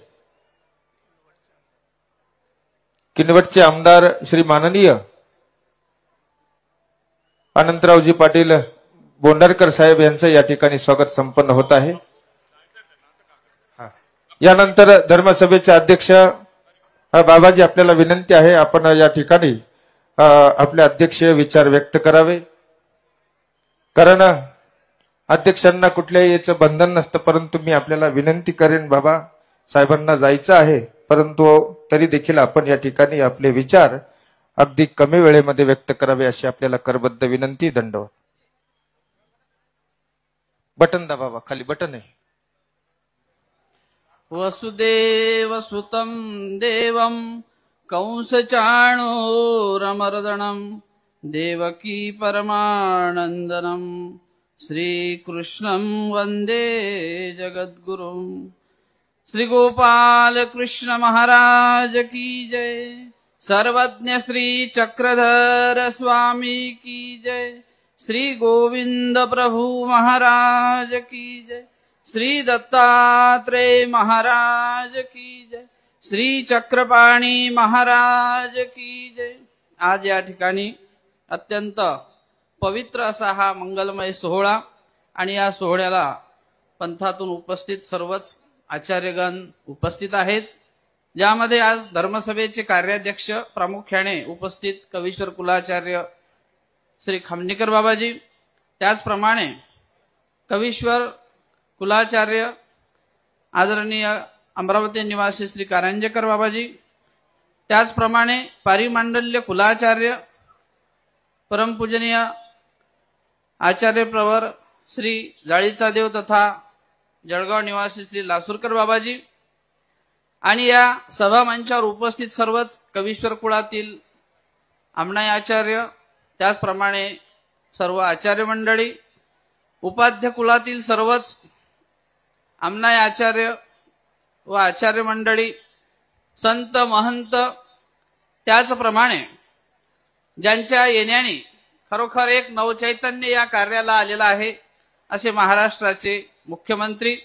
किनवटचे आमदार श्री माननीय अनंतरावजी पाटील बोंडारकर साहेब यांचं या ठिकाणी स्वागत संपन्न होत आहे. यानंतर धर्मसभेचे अध्यक्ष बाबाजी, आपल्याला विनंती आहे आपण या ठिकाणी आपले अध्यक्षीय विचार व्यक्त करावे. कारण अध्यक्षांना कुठल्याही याचं बंधन नसतं. परंतु मी आपल्याला विनंती करेन, बाबा साहेबांना जायचं आहे, परंतु तरी देखील आपण या ठिकाणी आपले विचार अगदी कमी वेळेमध्ये व्यक्त करावे अशी आपल्याला करबद्ध विनंती. दंडवत. बटन दाबा बाबा, खाली बटन आहे. वसुदेव सुतं देवं कंसचाणूरमर्दनं देवकी परमानन्दनं श्रीकृष्णं वन्दे जगद्गुरुं. श्री गोपाल कृष्ण महाराज की जय. सर्वज्ञ श्री चक्रधर स्वामी की जय. श्री गोविंद प्रभु महाराज की जय. श्री दत्तात्रेय महाराज की जय. श्री चक्रपाणी महाराज की जय. आज या ठिकाणी अत्यंत पवित्र असा हा मंगलमय सोहळा आणि या सोहळ्याला पंथातून उपस्थित सर्वच आचार्यगण उपस्थित आहेत. ज्यामध्ये आज धर्मसभेचे कार्याध्यक्ष प्रामुख्याने उपस्थित कवीश्वर कुलाचार्य श्री खामणेकर बाबाजी, त्याचप्रमाणे कवीश्वर कुलाचार्य आदरणीय अमरावती निवासी श्री कारंजेकर बाबाजी, त्याचप्रमाणे पारिमांडल्य कुलाचार्य परमपूजनीय आचार्य प्रवर श्री जाळीचा देव तथा जळगाव निवासी श्री लासूरकर बाबाजी आणि या सभा मंचावर उपस्थित सर्वच कवीश्वर कुळातील आमनाई आचार्य, त्याचप्रमाणे सर्व आचार्य मंडळी, उपाध्य कुलातील सर्वच आमनाई आचार्य व आचार्य मंडळी, संत महंत, त्याचप्रमाणे ज्यांच्या येण्याने खरोखर एक नवचैतन्य या कार्याला आलेला आहे असे महाराष्ट्राचे मुख्यमंत्री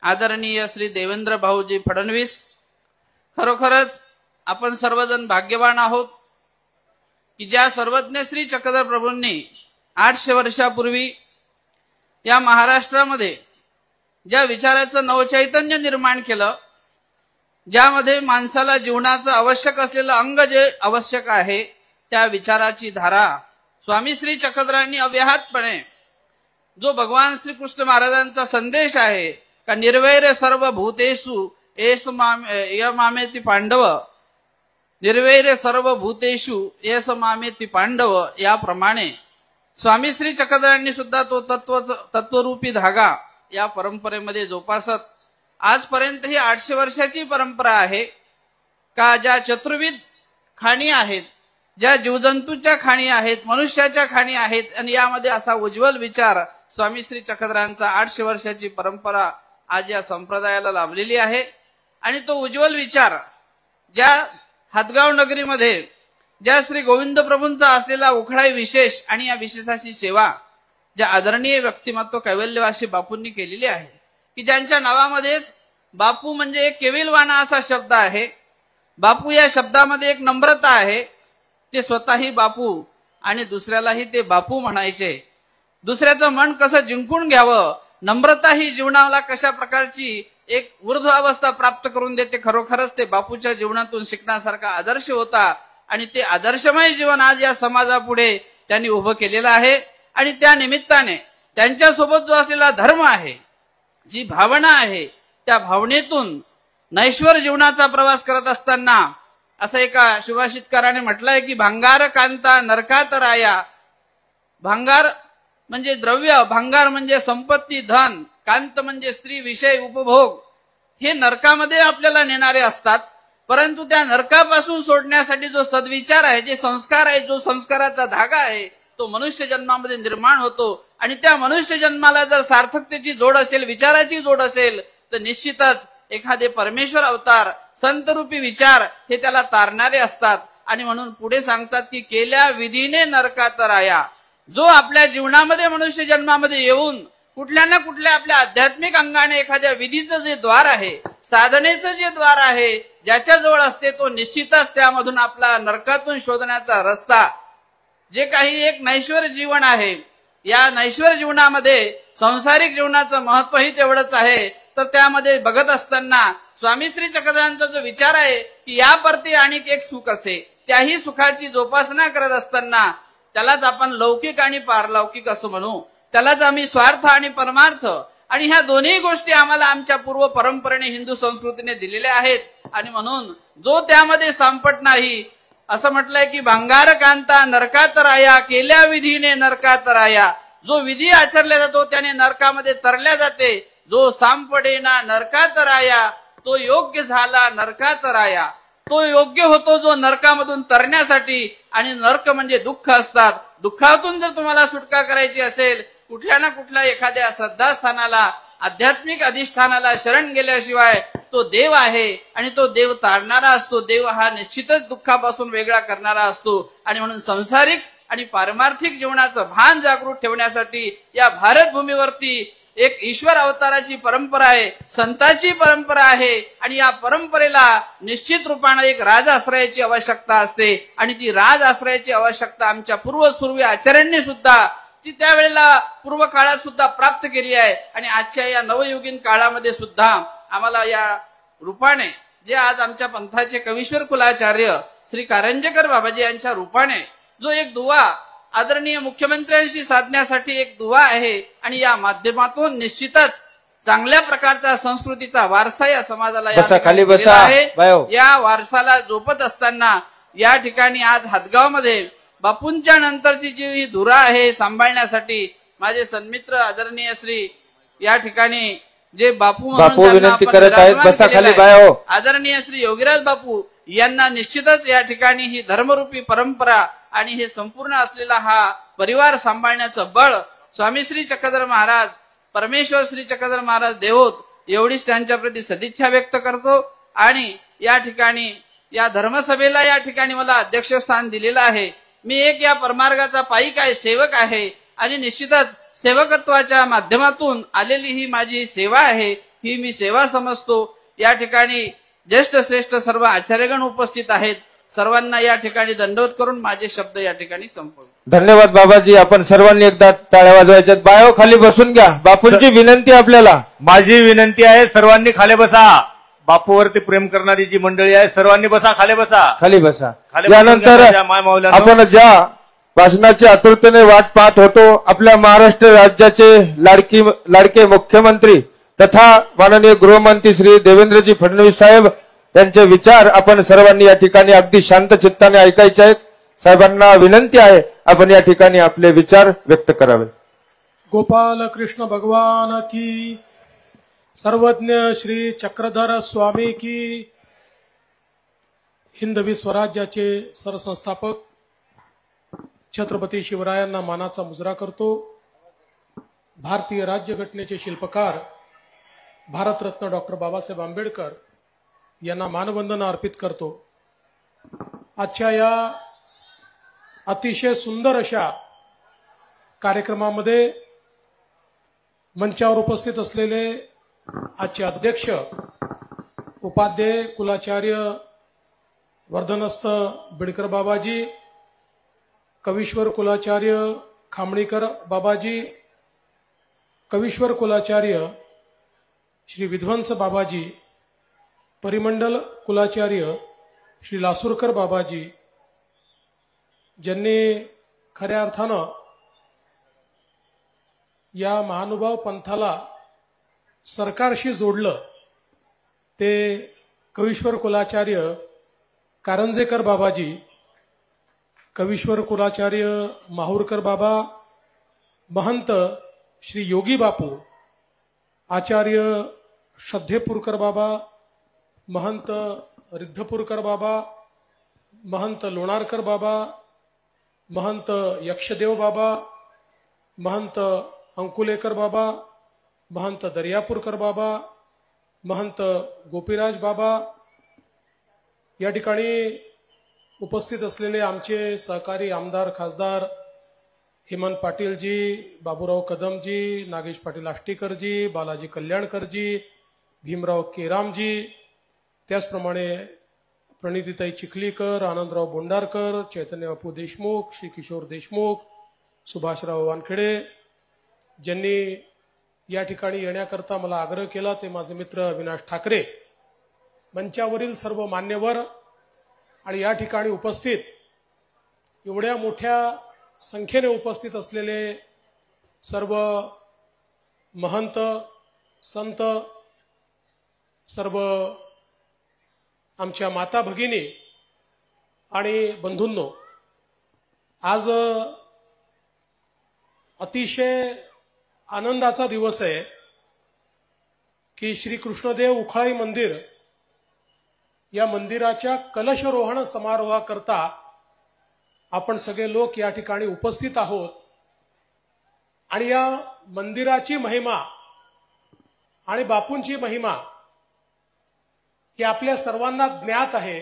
आदरणीय श्री देवेंद्र भाऊजी फडणवीस. खरोखरच आपण सर्वजण भाग्यवान आहोत की ज्या सर्वज्ञ श्री चक्रधर प्रभूंनी 800 वर्षापूर्वी या महाराष्ट्रामध्ये ज्या विचाराचं नवचैतन्य निर्माण केलं, ज्यामध्ये माणसाला जीवनाचं आवश्यक असलेलं अंग जे आवश्यक आहे त्या विचाराची धारा स्वामी श्री चक्रधरांनी अव्याहतपणे जो भगवान श्रीकृष्ण महाराजांचा संदेश आहे का निर्वैर सर्व भूतेषु एस मामेति पांडव, निर्वैर सर्व भूतेषु एस मामेति पांडव, याप्रमाणे स्वामी श्री चक्रधरांनी सुद्धा तो तत्वरूपी धागा या परंपरेमध्ये जोपासत आजपर्यंत ही 800 वर्षाची परंपरा आहे का ज्या चतुर्विध खाणी आहेत, ज्या जीवजंतूच्या खाणी आहेत, मनुष्याच्या खाणी आहेत, आणि यामध्ये असा उज्ज्वल विचार स्वामी श्री चक्रधरांचा 800 वर्षाची परंपरा आज या संप्रदायाला लाभलेली आहे. आणि तो उज्ज्वल विचार ज्या हातगाव नगरीमध्ये ज्या श्री गोविंद प्रभूंचा असलेला उखळाई विशेष आणि या विशेषाची सेवा ज्या आदरणीय व्यक्तिमत्व कैवल्यवासी बापूंनी केलेली आहे, की ज्यांच्या नावामध्येच बापू म्हणजे एक केविलवाणा असा शब्द आहे. बापू या शब्दामध्ये एक नम्रता आहे. ते स्वतःही बापू आणि दुसऱ्यालाही ते बापू म्हणायचे. दुसऱ्याचं मन कसं जिंकून घ्यावं, नम्रता ही जीवनाला कशा प्रकारची एक ऊर्ध्व अवस्था प्राप्त करून देते, खरोखरच ते बापूच्या जीवनातून शिकण्यासारखा आदर्श होता. आणि ते आदर्शमय जीवन आज या समाजापुढे त्यांनी उभं केलेलं आहे. आणि त्या निमित्ताने त्यांच्यासोबत जो असलेला धर्म आहे, जी भावना आहे, त्या भावनेतून नैश्वर जीवनाचा प्रवास करत असताना असं एका सुभाषितकाराने म्हटलंय की भांगार कांता नरकात राया. भांगार म्हणजे द्रव्य, भांगार म्हणजे संपत्ती, धन, कांत म्हणजे स्त्री, विषय, उपभोग, हे नरकामध्ये आपल्याला नेणारे असतात. परंतु त्या नरकापासून सोडण्यासाठी जो सद्विचार आहे, जे संस्कार आहे, जो संस्काराचा धागा आहे, तो मनुष्य जन्मामध्ये निर्माण होतो. आणि त्या मनुष्य जन्माला जर सार्थकतेची जोड असेल, विचाराची जोड असेल, तर निश्चितच एखादे परमेश्वर अवतार, संतरूपी विचार हे त्याला तारणारे असतात. आणि म्हणून पुढे सांगतात की केल्या विधीने नरकात राया. जो आपल्या जीवनामध्ये मनुष्य जन्मामध्ये येऊन कुठल्या ना कुठल्या आपल्या आध्यात्मिक अंगाने एखाद्या विधीचं जे द्वार आहे, साधनेचं जे द्वार आहे, ज्याच्या जवळ असते, तो निश्चितच त्यामधून आपला नरकातून शोधण्याचा रस्ता, जे काही एक नैश्वर जीवन आहे, या नैश्वर जीवनामध्ये सांसारिक जीवनाचं महत्वही तेवढंच आहे. तर त्यामध्ये बघत असताना स्वामी श्री चक्रधरांचा जो विचार आहे की या परती आणिक एक सुख असे, त्याही सुखाची जोपासना करत असताना त्यालाच आपण लौकिक आणि पारलौकिक असं म्हणू. त्यालाच आम्ही स्वार्थ आणि परमार्थ, आणि ह्या दोन्ही गोष्टी आम्हाला आमच्या पूर्व परंपरेने हिंदू संस्कृतीने दिलेल्या आहेत. आणि म्हणून जो त्यामध्ये सांपट नाही, असं म्हटलंय की भांगार कांता नरकात राया, केल्या विधीने नरकात राया. जो विधी आचरला जातो त्याने नरकामध्ये तरल्या जाते. जो सांपडेना नरकात राया, तो योग्य झाला नरकात राया. तो योग्य होतो जो नरकामधून तरण्यासाठी. आणि नरक म्हणजे दुःख असतात. दुःखातून जर तुम्हाला सुटका करायची असेल, कुठल्या ना कुठल्या एखाद्या श्रद्धास्थानाला, आध्यात्मिक अधिष्ठानाला शरण गेल्याशिवाय तो देव आहे आणि तो देव तारणारा असतो. देव हा निश्चितच दुःखापासून वेगळा करणारा असतो. आणि म्हणून संसारिक आणि पारमार्थिक जीवनाचं भान जागृत ठेवण्यासाठी या भारत भूमीवरती एक ईश्वर अवताराची परंपरा आहे, संतांची परंपरा आहे. आणि या परंपरेला निश्चित रूपाने एक राज आश्रयाची आवश्यकता असते. आणि ती राज आश्रयाची आवश्यकता आमच्या पूर्वसूर्वी आचार्यांनी सुद्धा ती त्यावेळेला पूर्व काळात सुद्धा प्राप्त केली आहे. आणि आजच्या या नवयुगीन काळामध्ये सुद्धा आम्हाला या रूपाने, जे आज आमच्या पंथाचे कवीश्वर कुलाचार्य श्री कारंजेकर बाबाजी यांच्या रूपाने जो एक दुवा आदरणीय मुख्यमंत्र्यांशी साधण्यासाठी एक दुवा आहे, आणि या माध्यमातून निश्चितच चांगल्या प्रकारचा संस्कृतीचा वारसा या समाजाला खाली बसा आहे. या वारसाला जोपत असताना या ठिकाणी आज हातगावमध्ये बापूंच्या नंतरची जी ही धुरा आहे सांभाळण्यासाठी माझे सन्मित्र आदरणीय श्री या ठिकाणी जे बापू विनंती करत आहेत, बसा खाली बायो. आदरणीय श्री योगीराज बापू यांना निश्चितच या ठिकाणी ही धर्मरूपी परंपरा आणि हे संपूर्ण असलेला हा परिवार सांभाळण्याचं बळ स्वामी श्री चक्रधर महाराज, परमेश्वर श्री चक्रधर महाराज देवोत, एवढीच त्यांच्या प्रती सदिच्छा व्यक्त करतो. आणि या ठिकाणी या धर्मसभेला या ठिकाणी मला अध्यक्षस्थान दिलेलं आहे. मी एक या परमार्गाचा पाईक आहे, सेवक आहे. आणि निश्चितच सेवकत्वाच्या माध्यमातून आलेली ही माझी सेवा आहे, ही मी सेवा समजतो. या ठिकाणी ज्येष्ठ श्रेष्ठ सर्व आचार्यगण उपस्थित आहेत. सर्वांना या ठिकाणी दंडवत करून माझे शब्द या ठिकाणी संपवतो. धन्यवाद बाबाजी. आपण सर्वांनी एकदा टाळ्या वाजवायच्यात. बायो खाली बसून घ्या. बापूंची विनंती आपल्याला. माझी विनंती आहे, सर्वांनी खाली बसा. बापूवरती प्रेम करणारी जी मंडळी आहे सर्वांनी बसा, खाली बसा. खाली बसा. खाली बसून यानंतर घ्या, माय मौलाना. आपण ज्या भाषणाची आतुरतेने वाट पाहत होतो, आपल्या महाराष्ट्र राज्याचे लाडके मुख्यमंत्री तथा माननीय गृहमंत्री श्री देवेंद्रजी फडणवीस साहेब यांचे विचार आपण सर्वांनी या ठिकाणी अगदी शांत चित्ताने ऐकायचे आहेत. साहेबांना विनंती आहे, आपण या ठिकाणी आपले विचार व्यक्त करावे. गोपाल कृष्ण भगवान की, सर्वज्ञ श्री चक्रधर स्वामी की, हिंदवी स्वराज्याचे सरसंस्थापक छत्रपती शिवरायांना मानाचा मुजरा करतो. भारतीय राज्यघटनेचे शिल्पकार भारतरत्न डॉक्टर बाबासाहेब आंबेडकर यांना मानवंदना अर्पित करतो. आजच्या या अतिशय सुंदर अशा कार्यक्रमामध्ये मंचावर उपस्थित असलेले आजचे अध्यक्ष उपाध्याय कुलाचार्य वर्धनस्थ बिडकर बाबाजी, कवीश्वर कुलाचार्य खामणीकर बाबाजी, कवीश्वर कुलाचार्य श्री विध्वंस बाबाजी, परिमंडल कुलाचार्य श्री लासूरकर बाबाजी, ज्यांनी खऱ्या अर्थानं या महानुभाव पंथाला सरकारशी जोडलं, ते कवीश्वर कुलाचार्य कारंजेकर बाबाजी, कवीश्वर कुलाचार्य माहूरकर बाबा, महंत श्री योगी बापू, आचार्य श्रद्धेपूरकर बाबा, महंत रिद्धपूरकर बाबा, महंत लोणारकर बाबा, महंत यक्षदेव बाबा, महंत अंकुलेकर बाबा, महंत दर्यापूरकर बाबा, महंत गोपीराज बाबा, या ठिकाणी उपस्थित असलेले आमचे सहकारी आमदार खासदार हेमंत पाटीलजी, बाबूराव कदमजी, नागेश पाटील आष्टीकरजी, बालाजी कल्याणकरजी, भीमराव केरामजी, त्याचप्रमाणे प्रणितीताई चिखलीकर, आनंदराव बोंडारकर, चैतन्य बापू देशमुख, श्री किशोर देशमुख, सुभाषराव वानखेडे, ज्यांनी या ठिकाणी येण्याकरता मला आग्रह केला, ते माझे मित्र अविनाश ठाकरे, मंचावरील सर्व मान्यवर आणि या ठिकाणी उपस्थित एवढ्या मोठ्या संख्येने उपस्थित असलेले सर्व महंत संत, सर्व आमच्या माता भगिनी आणि बंधूंनो, आज अतिशय आनंदाचा दिवस आहे की श्री कृष्णदेव उखाळी मंदिर या मंदिराच्या कलशरोहण समारोहाकरता आपण सगळे लोक या ठिकाणी उपस्थित आहोत. आणि या मंदिराची महिमा आणि बापूंची महिमा ही आपल्या सर्वांना ज्ञात आहे.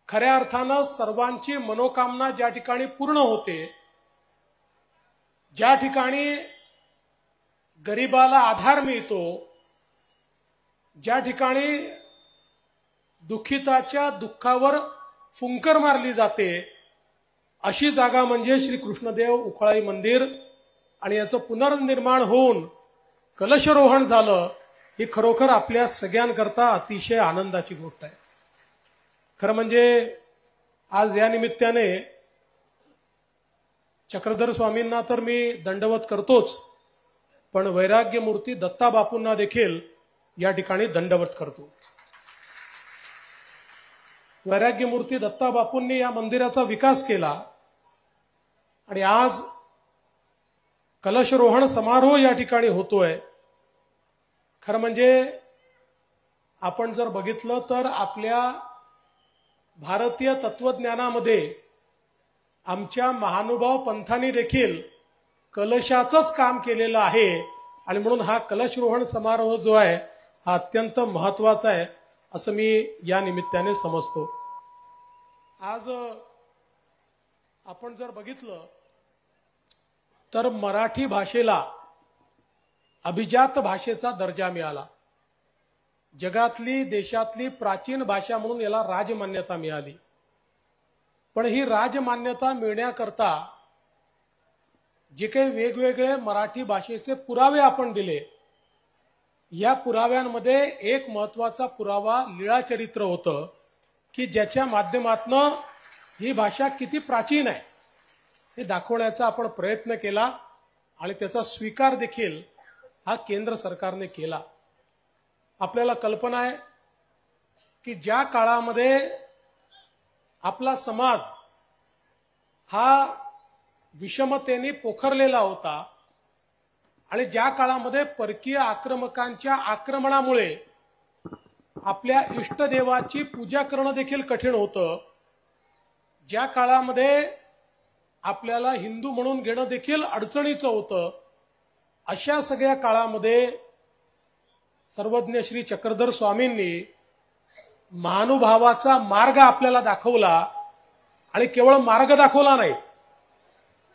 खऱ्या अर्थानं सर्वांची मनोकामना ज्या ठिकाणी पूर्ण होते, ज्या ठिकाणी गरिबाला आधार मिळतो, ज्या ठिकाणी दुःखिताच्या दुःखावर फुंकर मारली जाते, अशी जागा म्हणजे श्री कृष्णदेव उखळाई मंदिर. आणि याचं पुनर्निर्माण होऊन कलशरोहण झालं, ही खरोखर आपल्या सगळ्यांकरता अतिशय आनंदाची गोष्ट आहे. खरं म्हणजे आज या निमित्ताने चक्रधर स्वामींना तर मी दंडवत करतोच, पण वैराग्य मूर्ती दत्ता बापूंना देखील या ठिकाणी दंडवत करतो. वैराग्य मूर्ती दत्ता बापूंनी या मंदिराचा विकास केला आणि आज कलशरोहण समारोह या ठिकाणी होतोय. खरं म्हणजे आपण जर बघितलं तर आपल्या भारतीय तत्वज्ञानामध्ये आमच्या महानुभाव पंथांनी देखील कलशाचंच काम केलेलं आहे. आणि म्हणून हा कलशरोहण समारोह जो आहे हा अत्यंत महत्वाचा आहे असं मी या निमित्ताने समजतो. आज आपण जर बघितलं तर मराठी भाषेला अभिजात भाषेचा दर्जा मिळाला. जगातली देशातली प्राचीन भाषा म्हणून याला राजमान्यता मिळाली. पण ही राजमान्यता मिळण्याकरता जे काही वेगवेगळे मराठी भाषेचे पुरावे आपण दिले, या पुराव्यांमध्ये एक महत्वाचा पुरावा लीळाचरित्र होतं की ज्याच्या माध्यमातून ही भाषा किती प्राचीन आहे हे दाखवण्याचा आपण प्रयत्न केला आणि त्याचा स्वीकार देखील हा केंद्र सरकारने केला. आपल्याला कल्पना आहे की ज्या काळामध्ये आपला समाज हा विषमतेने पोखरलेला होता आणि ज्या काळामध्ये परकीय आक्रमकांच्या आक्रमणामुळे आपल्या इष्टदेवाची पूजा करणं देखील कठीण होतं, ज्या काळामध्ये आपल्याला हिंदू म्हणून घेणं देखील अडचणीचं होतं, अशा सगळ्या काळामध्ये सर्वज्ञ श्री चक्रधर स्वामींनी महानुभावाचा मार्ग आपल्याला दाखवला आणि केवळ मार्ग दाखवला नाही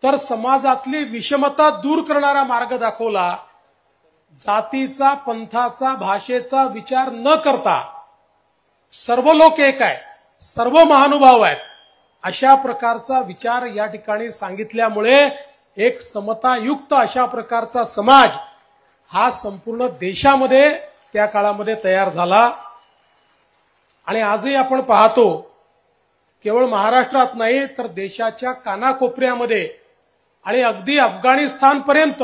तर समाजातली विषमता दूर करणारा मार्ग दाखवला. जातीचा, पंथाचा, भाषेचा विचार न करता सर्व लोक एक आहे, सर्व महानुभाव आहेत, अशा प्रकारचा विचार या ठिकाणी सांगितल्यामुळे एक समतायुक्त अशा प्रकारचा समाज हा संपूर्ण देशामध्ये त्या काळामध्ये तयार झाला. आणि आजही आपण पाहतो केवळ महाराष्ट्रात नाही तर देशाच्या कानाकोपऱ्यामध्ये आणि अगदी अफगाणिस्तानपर्यंत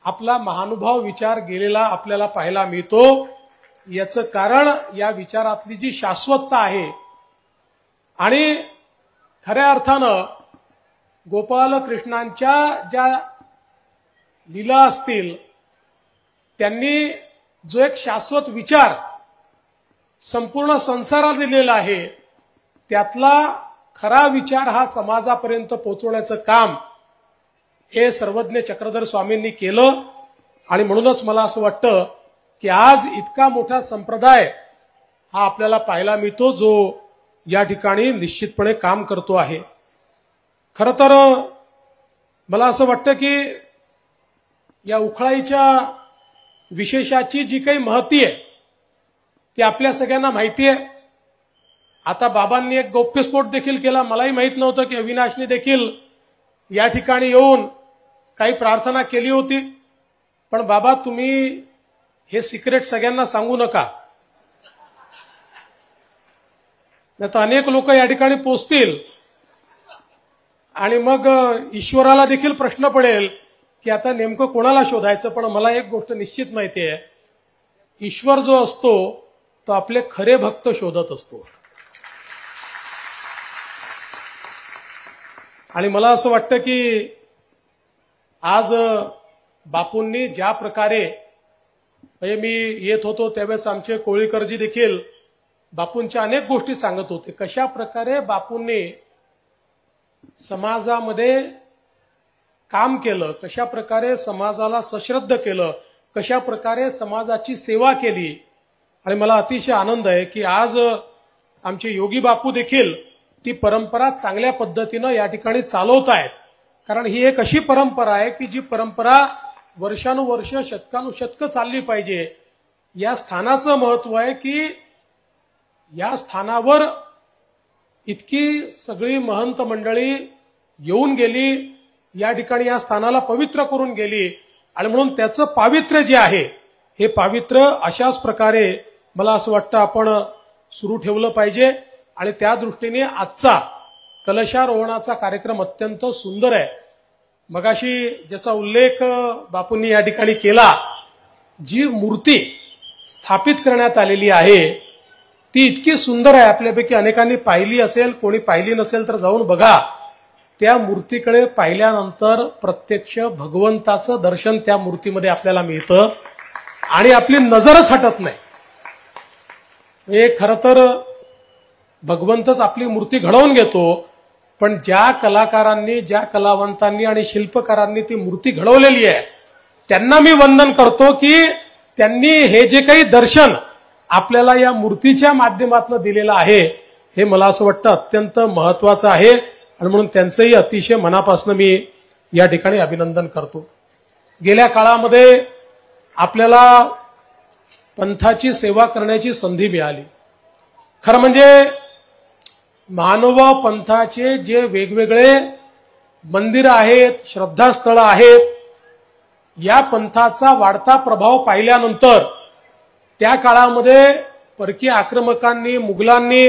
आपला महानुभाव विचार गेलेला आपल्याला पाहायला मिळतो. याचं कारण या विचारातली जी शाश्वतता आहे आणि खऱ्या अर्थानं गोपाल कृष्णांच्या ज्या लीला असतील त्यांनी जो एक शाश्वत विचार संपूर्ण संसाराला दिलेला आहे त्यातला खरा विचार हा समाजापर्यंत पोहोचवण्याचं काम हे सर्वज्ञ चक्रधर स्वामींनी केलं. आणि म्हणूनच मला असं वाटतं की आज इतका मोठा संप्रदाय हा आपल्याला पाहायला मिळतो जो या ठिकाणी निश्चितपणे काम करतो आहे. खरं तर मला असं वाटतं की या उखळाईच्या विशेषाची जी काही महती आहे ती आपल्या सगळ्यांना माहिती आहे. आता बाबांनी एक गौप्यस्फोट देखील केला. मलाही माहित नव्हतं की अविनाशने देखील या ठिकाणी येऊन काही प्रार्थना केली होती. पण बाबा तुम्ही हे सिक्रेट सगळ्यांना सांगू नका, नाही तर अनेक लोक या ठिकाणी पोचतील आणि मग ईश्वराला देखील प्रश्न पडेल की आता नेमकं कोणाला शोधायचं. पण मला एक गोष्ट निश्चित माहिती आहे, ईश्वर जो असतो तो आपले खरे भक्त शोधत असतो. आणि मला असं वाटतं की आज बापूंनी ज्या प्रकारे म्हणजे मी येत होतो त्यावेळेस आमचे कोळीकरजी देखील बापूंच्या अनेक गोष्टी सांगत होते, कशा प्रकारे बापूंनी समाजामध्ये काम केलं, कशा प्रकारे समाजाला सश्रद्ध केलं, कशा प्रकारे समाजाची सेवा केली. आणि मला अतिशय आनंद आहे की आज आमचे योगी बापू देखील ती परंपरा चांगल्या पद्धतीनं या ठिकाणी चालवत आहेत. कारण ही एक अशी परंपरा आहे की जी परंपरा वर्षानुवर्ष शतकानुशतकं चालली पाहिजे. या स्थानाचं महत्व आहे की या स्थानावर इतकी सगळी महंत मंडळी येऊन गेली, या ठिकाणी या स्थानाला पवित्र करून गेली आणि म्हणून त्याचं पावित्र्य जे आहे हे पावित्र्य अशाच प्रकारे मला असं वाटतं आपण सुरू ठेवलं पाहिजे. आणि त्या दृष्टीने आजचा कलशारोहणाचा कार्यक्रम अत्यंत सुंदर आहे. मगाशी ज्याचा उल्लेख बापूंनी या ठिकाणी केला, जी मूर्ती स्थापित करण्यात आलेली आहे ती इतकी सुंदर आहे. आपल्यापैकी अनेकांनी पाहिली असेल, कोणी पाहिली नसेल तर जाऊन बघा. त्या मूर्तीकडे पाहिल्यानंतर प्रत्यक्ष भगवंताचं दर्शन त्या मूर्तीमध्ये आपल्याला मिळतं आणि आपली नजरच हटत नाही. हे खरं तर भगवंतच आपली मूर्ती घडवून घेतो, पण ज्या कलाकारांनी, ज्या कलावंतांनी आणि शिल्पकारांनी ती मूर्ती घडवलेली आहे त्यांना मी वंदन करतो की त्यांनी हे जे काही दर्शन आपल्याला या मूर्तीच्या माध्यमातून दिलेलं आहे हे मला असं वाटतं अत्यंत महत्वाचं आहे. आणि म्हणून त्यांचंही अतिशय मनापासून मी या ठिकाणी अभिनंदन करतो. गेल्या काळामध्ये आपल्याला पंथाची सेवा करण्याची संधी मिळाली. खरं म्हणजे महानुभाव पंथाचे जे वेगवेगळे मंदिरं आहेत, श्रद्धास्थळं आहेत, या पंथाचा वाढता प्रभाव पाहिल्यानंतर त्या काळामध्ये परकीय आक्रमकांनी, मुघलांनी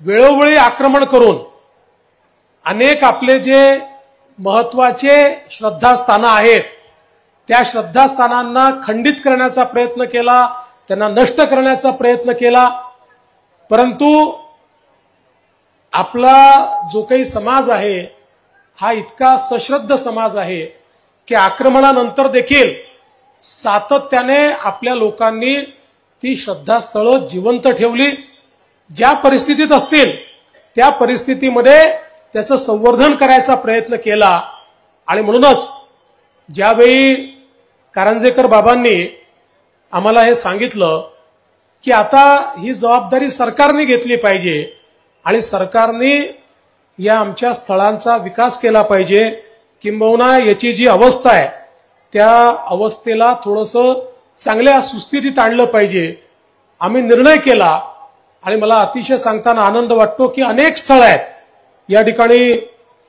वेळोवेळी आक्रमण करून अनेक आपले जे महत्वाचे श्रद्धास्थानं आहेत त्या श्रद्धास्थानांना खंडित करण्याचा प्रयत्न केला, त्यांना नष्ट करण्याचा प्रयत्न केला. परंतु आपला जो काही समाज आहे हा इतका सश्रद्ध समाज आहे की आक्रमणानंतर देखील सातत्याने आपल्या लोकांनी ती श्रद्धास्थळं जिवंत ठेवली. ज्या परिस्थितीत असतील त्या परिस्थितीमध्ये त्याचं संवर्धन करायचा प्रयत्न केला. आणि म्हणूनच ज्यावेळी कारंजेकर बाबांनी आम्हाला हे सांगितलं की आता ही जबाबदारी सरकारने घेतली पाहिजे आणि सरकारने या आमच्या स्थळांचा विकास केला पाहिजे, किंबहुना याची जी अवस्था आहे त्या अवस्थेला थोडंसं चांगल्या सुस्थितीत आणलं पाहिजे, आम्ही निर्णय केला. आणि मला अतिशय सांगताना आनंद वाटतो की अनेक स्थळ आहेत या ठिकाणी.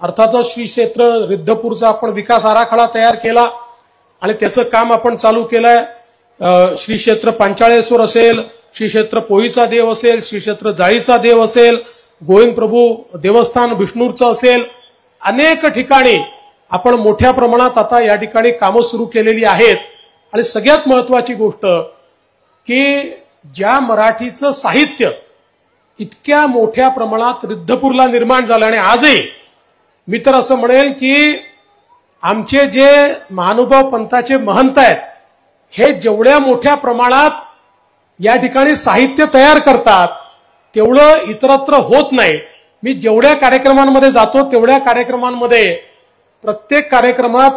अर्थातच श्री क्षेत्र रिद्धपूरचा आपण विकास आराखडा तयार केला आणि त्याचं काम आपण चालू केलंय. श्री क्षेत्र पांचाळेश्वर असेल, श्री क्षेत्र पोईचा देव असेल, श्री क्षेत्र जाळीचा देव असेल, गोविंद प्रभू देवस्थान विष्णूरचं असेल, अनेक ठिकाणी आपण मोठ्या प्रमाणात आता या ठिकाणी कामं सुरू केलेली आहेत. आणि सगळ्यात महत्वाची गोष्ट की ज्या मराठीचं साहित्य इतक्या मोठ्या प्रमाणात रिद्धपूरला निर्माण झालं आणि आजही मी तर असं म्हणेल की आमचे जे महानुभाव पंथाचे महंत आहेत हे जेवढ्या मोठ्या प्रमाणात या ठिकाणी साहित्य तयार करतात तेवढं इतरत्र होत नाही. मी जेवढ्या कार्यक्रमांमध्ये जातो तेवढ्या कार्यक्रमांमध्ये प्रत्येक कार्यक्रमात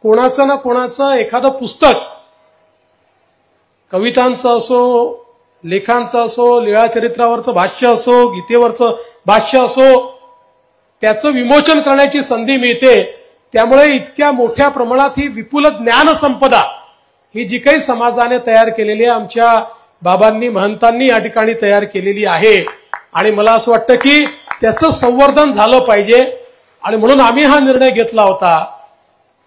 कोणाचं ना कोणाचं एखादं पुस्तक, कवितांचं असो, लेखांचं असो, लीळाचरित्रावरचं भाष्य असो, गीतेवरचं भाष्य असो, त्याचं विमोचन करण्याची संधी मिळते. त्यामुळे इतक्या मोठ्या प्रमाणात ही विपुल ज्ञान संपदा ही जी काही समाजाने तयार केलेली आहे, आमच्या बाबांनी, महंतांनी या ठिकाणी तयार केलेली आहे. आणि मला असं वाटतं की त्याचं संवर्धन झालं पाहिजे. आणि म्हणून आम्ही हा निर्णय घेतला होता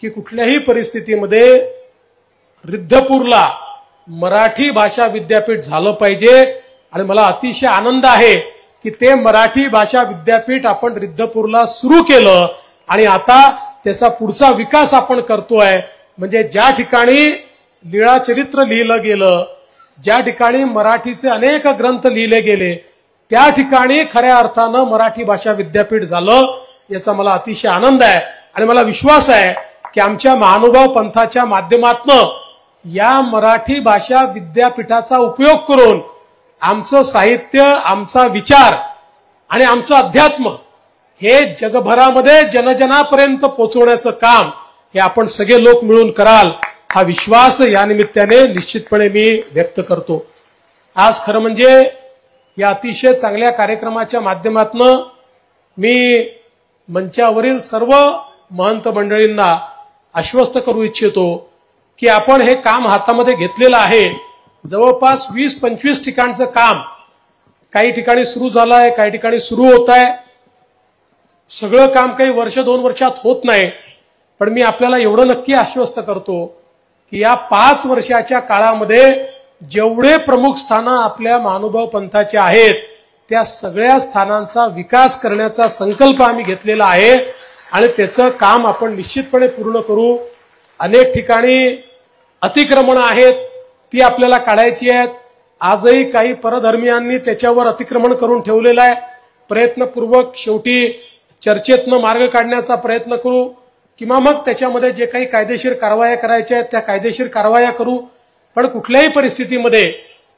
की कुठल्याही परिस्थितीमध्ये रिद्धपूरला मराठी भाषा विद्यापीठ झालं पाहिजे. आणि मला अतिशय आनंद आहे की ते मराठी भाषा विद्यापीठ आपण रिद्धपूरला सुरू केलं आणि आता त्याचा पुढचा विकास आपण करतोय. म्हणजे ज्या ठिकाणी लीळाचरित्र लिहिलं गेलं, ज्या ठिकाणी मराठीचे अनेक ग्रंथ लिहिले गेले, त्या ठिकाणी खऱ्या अर्थानं मराठी भाषा विद्यापीठ झालं, याचा मला अतिशय आनंद आहे. आणि मला विश्वास आहे की आमच्या महानुभाव पंथाच्या माध्यमातून या मराठी भाषा विद्यापीठाचा उपयोग करून आमचं साहित्य, आमचा विचार आणि आमचं अध्यात्म हे जगभरामध्ये जनजनापर्यंत पोहोचवण्याचं काम हे आपण सगळे लोक मिळून कराल, हा विश्वास या निमित्ताने निश्चितपणे मी व्यक्त करतो. आज खरं म्हणजे या अतिशय चांगल्या कार्यक्रमाच्या माध्यमातून मी मंचावरील सर्व महंत मंडळींना आश्वस्त करू इच्छितो की आपण हे काम हातामध्ये घेतलेलं आहे. जवळपास 20-25 ठिकाणचं काम काही ठिकाणी सुरू झालं आहे, काही ठिकाणी सुरू होत आहे. सगळं काम काही वर्ष-2 वर्षात होत नाही. पण मी आपल्याला एवढं नक्की आश्वस्त करतो की या 5 वर्षाच्या काळामध्ये जेवढे प्रमुख स्थानं आपल्या महानुभाव पंथाचे आहेत त्या सगळ्या स्थानांचा विकास करण्याचा संकल्प आम्ही घेतलेला आहे आणि त्याचं काम आपण निश्चितपणे पूर्ण करू. अनेक ठिकाणी अतिक्रमणं आहेत, ती आपल्याला काढायची आहेत. आजही काही परधर्मीयांनी त्याच्यावर अतिक्रमण करून ठेवलेलं आहे. प्रयत्नपूर्वक शेवटी चर्चेतनं मार्ग काढण्याचा प्रयत्न करू किंवा मग त्याच्यामध्ये जे काही कायदेशीर कारवाया करायच्या आहेत त्या कायदेशीर कारवाया करू. पण कुठल्याही परिस्थितीमध्ये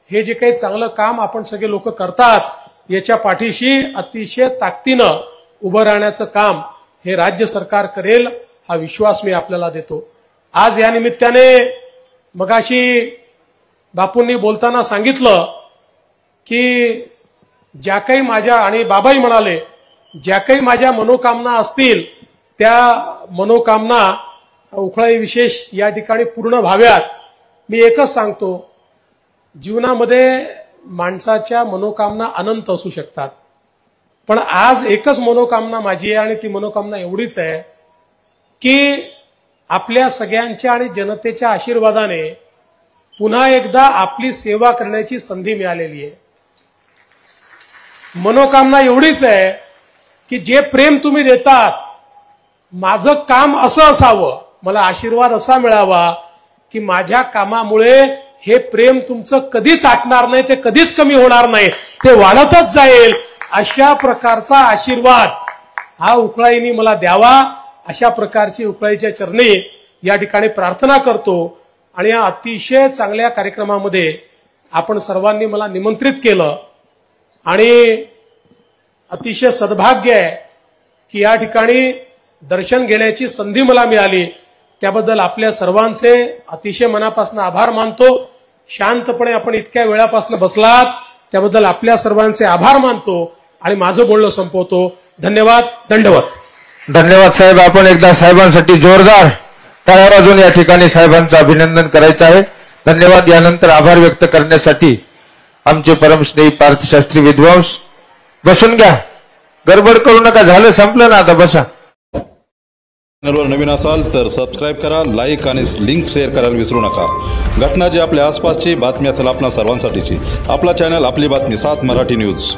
हे जे काही चांगलं काम आपण सगळे लोक करतात याच्या पाठीशी अतिशय ताकदीनं उभं राहण्याचं काम हे राज्य सरकार करेल, हा विश्वास मी आपल्याला देतो. आज या निमित्ताने मगाशी बापूंनी बोलताना सांगितलं की ज्या काही माझ्या, आणि बाबाही म्हणाले, ज्या काही माझ्या मनोकामना असतील त्या मनोकामना उखळाई विशेष या ठिकाणी पूर्ण व्हाव्यात. मी एकच सांगतो जीवनामध्ये माणसाच्या मनोकामना अनंत असू शकतात, पण आज एकच मनोकामना माझी आहे आणि ती मनोकामना एवढीच आहे की आपल्या सगळ्यांच्या आणि जनतेच्या आशीर्वादाने पुन्हा एकदा आपली सेवा करण्याची संधी मिळालेली आहे. मनोकामना एवढीच आहे की जे प्रेम तुम्ही देतात, माझं काम असं असावं, मला आशीर्वाद असा मिळावा की माझ्या कामामुळे हे प्रेम तुमचं कधीच आटणार नाही, ते कधीच कमी होणार नाही, ते वाढतच जाईल. अशा प्रकारचा आशीर्वाद हा उकळाईनी मला द्यावा, अशा प्रकारची उकळाईच्या चरणी या ठिकाणी प्रार्थना करतो. आणि या अतिशय चांगल्या कार्यक्रमामध्ये आपण सर्वांनी मला निमंत्रित केलं आणि अतिशय सद्भाग्य आहे की या ठिकाणी दर्शन घेण्याची संधी मला मिळाली. त्याबद्दल आपल्या सर्वांचे अतिशय मनापासून आभार मानतो. शांतपणे आपण इतक्या वेळापासून बसलात त्याबद्दल आपल्या सर्वांचे आभार मानतो आणि माझं बोलणं संपवतो. धन्यवाद. दंडवत. धन्यवाद साहेब. आपण एकदा साहेबांसाठी जोरदार टाळ्या वाजवून या ठिकाणी साहेबांचं अभिनंदन करायचं आहे. धन्यवाद. यानंतर आभार व्यक्त करण्यासाठी आमचे परमस्नेही पार्थशास्त्री विद्वांस. बसून घ्या, गडबड करू नका, झालं संपलं ना, आता बसा. चॅनलवर नवीन असाल तर सबस्क्राईब करा, लाईक आणि लिंक शेअर करायला विसरू नका. घटना जी आपल्या आसपासची बातमी असेल आपणा सर्वांसाठीची, आपला चॅनल आपली बातमी 7 मराठी न्यूज.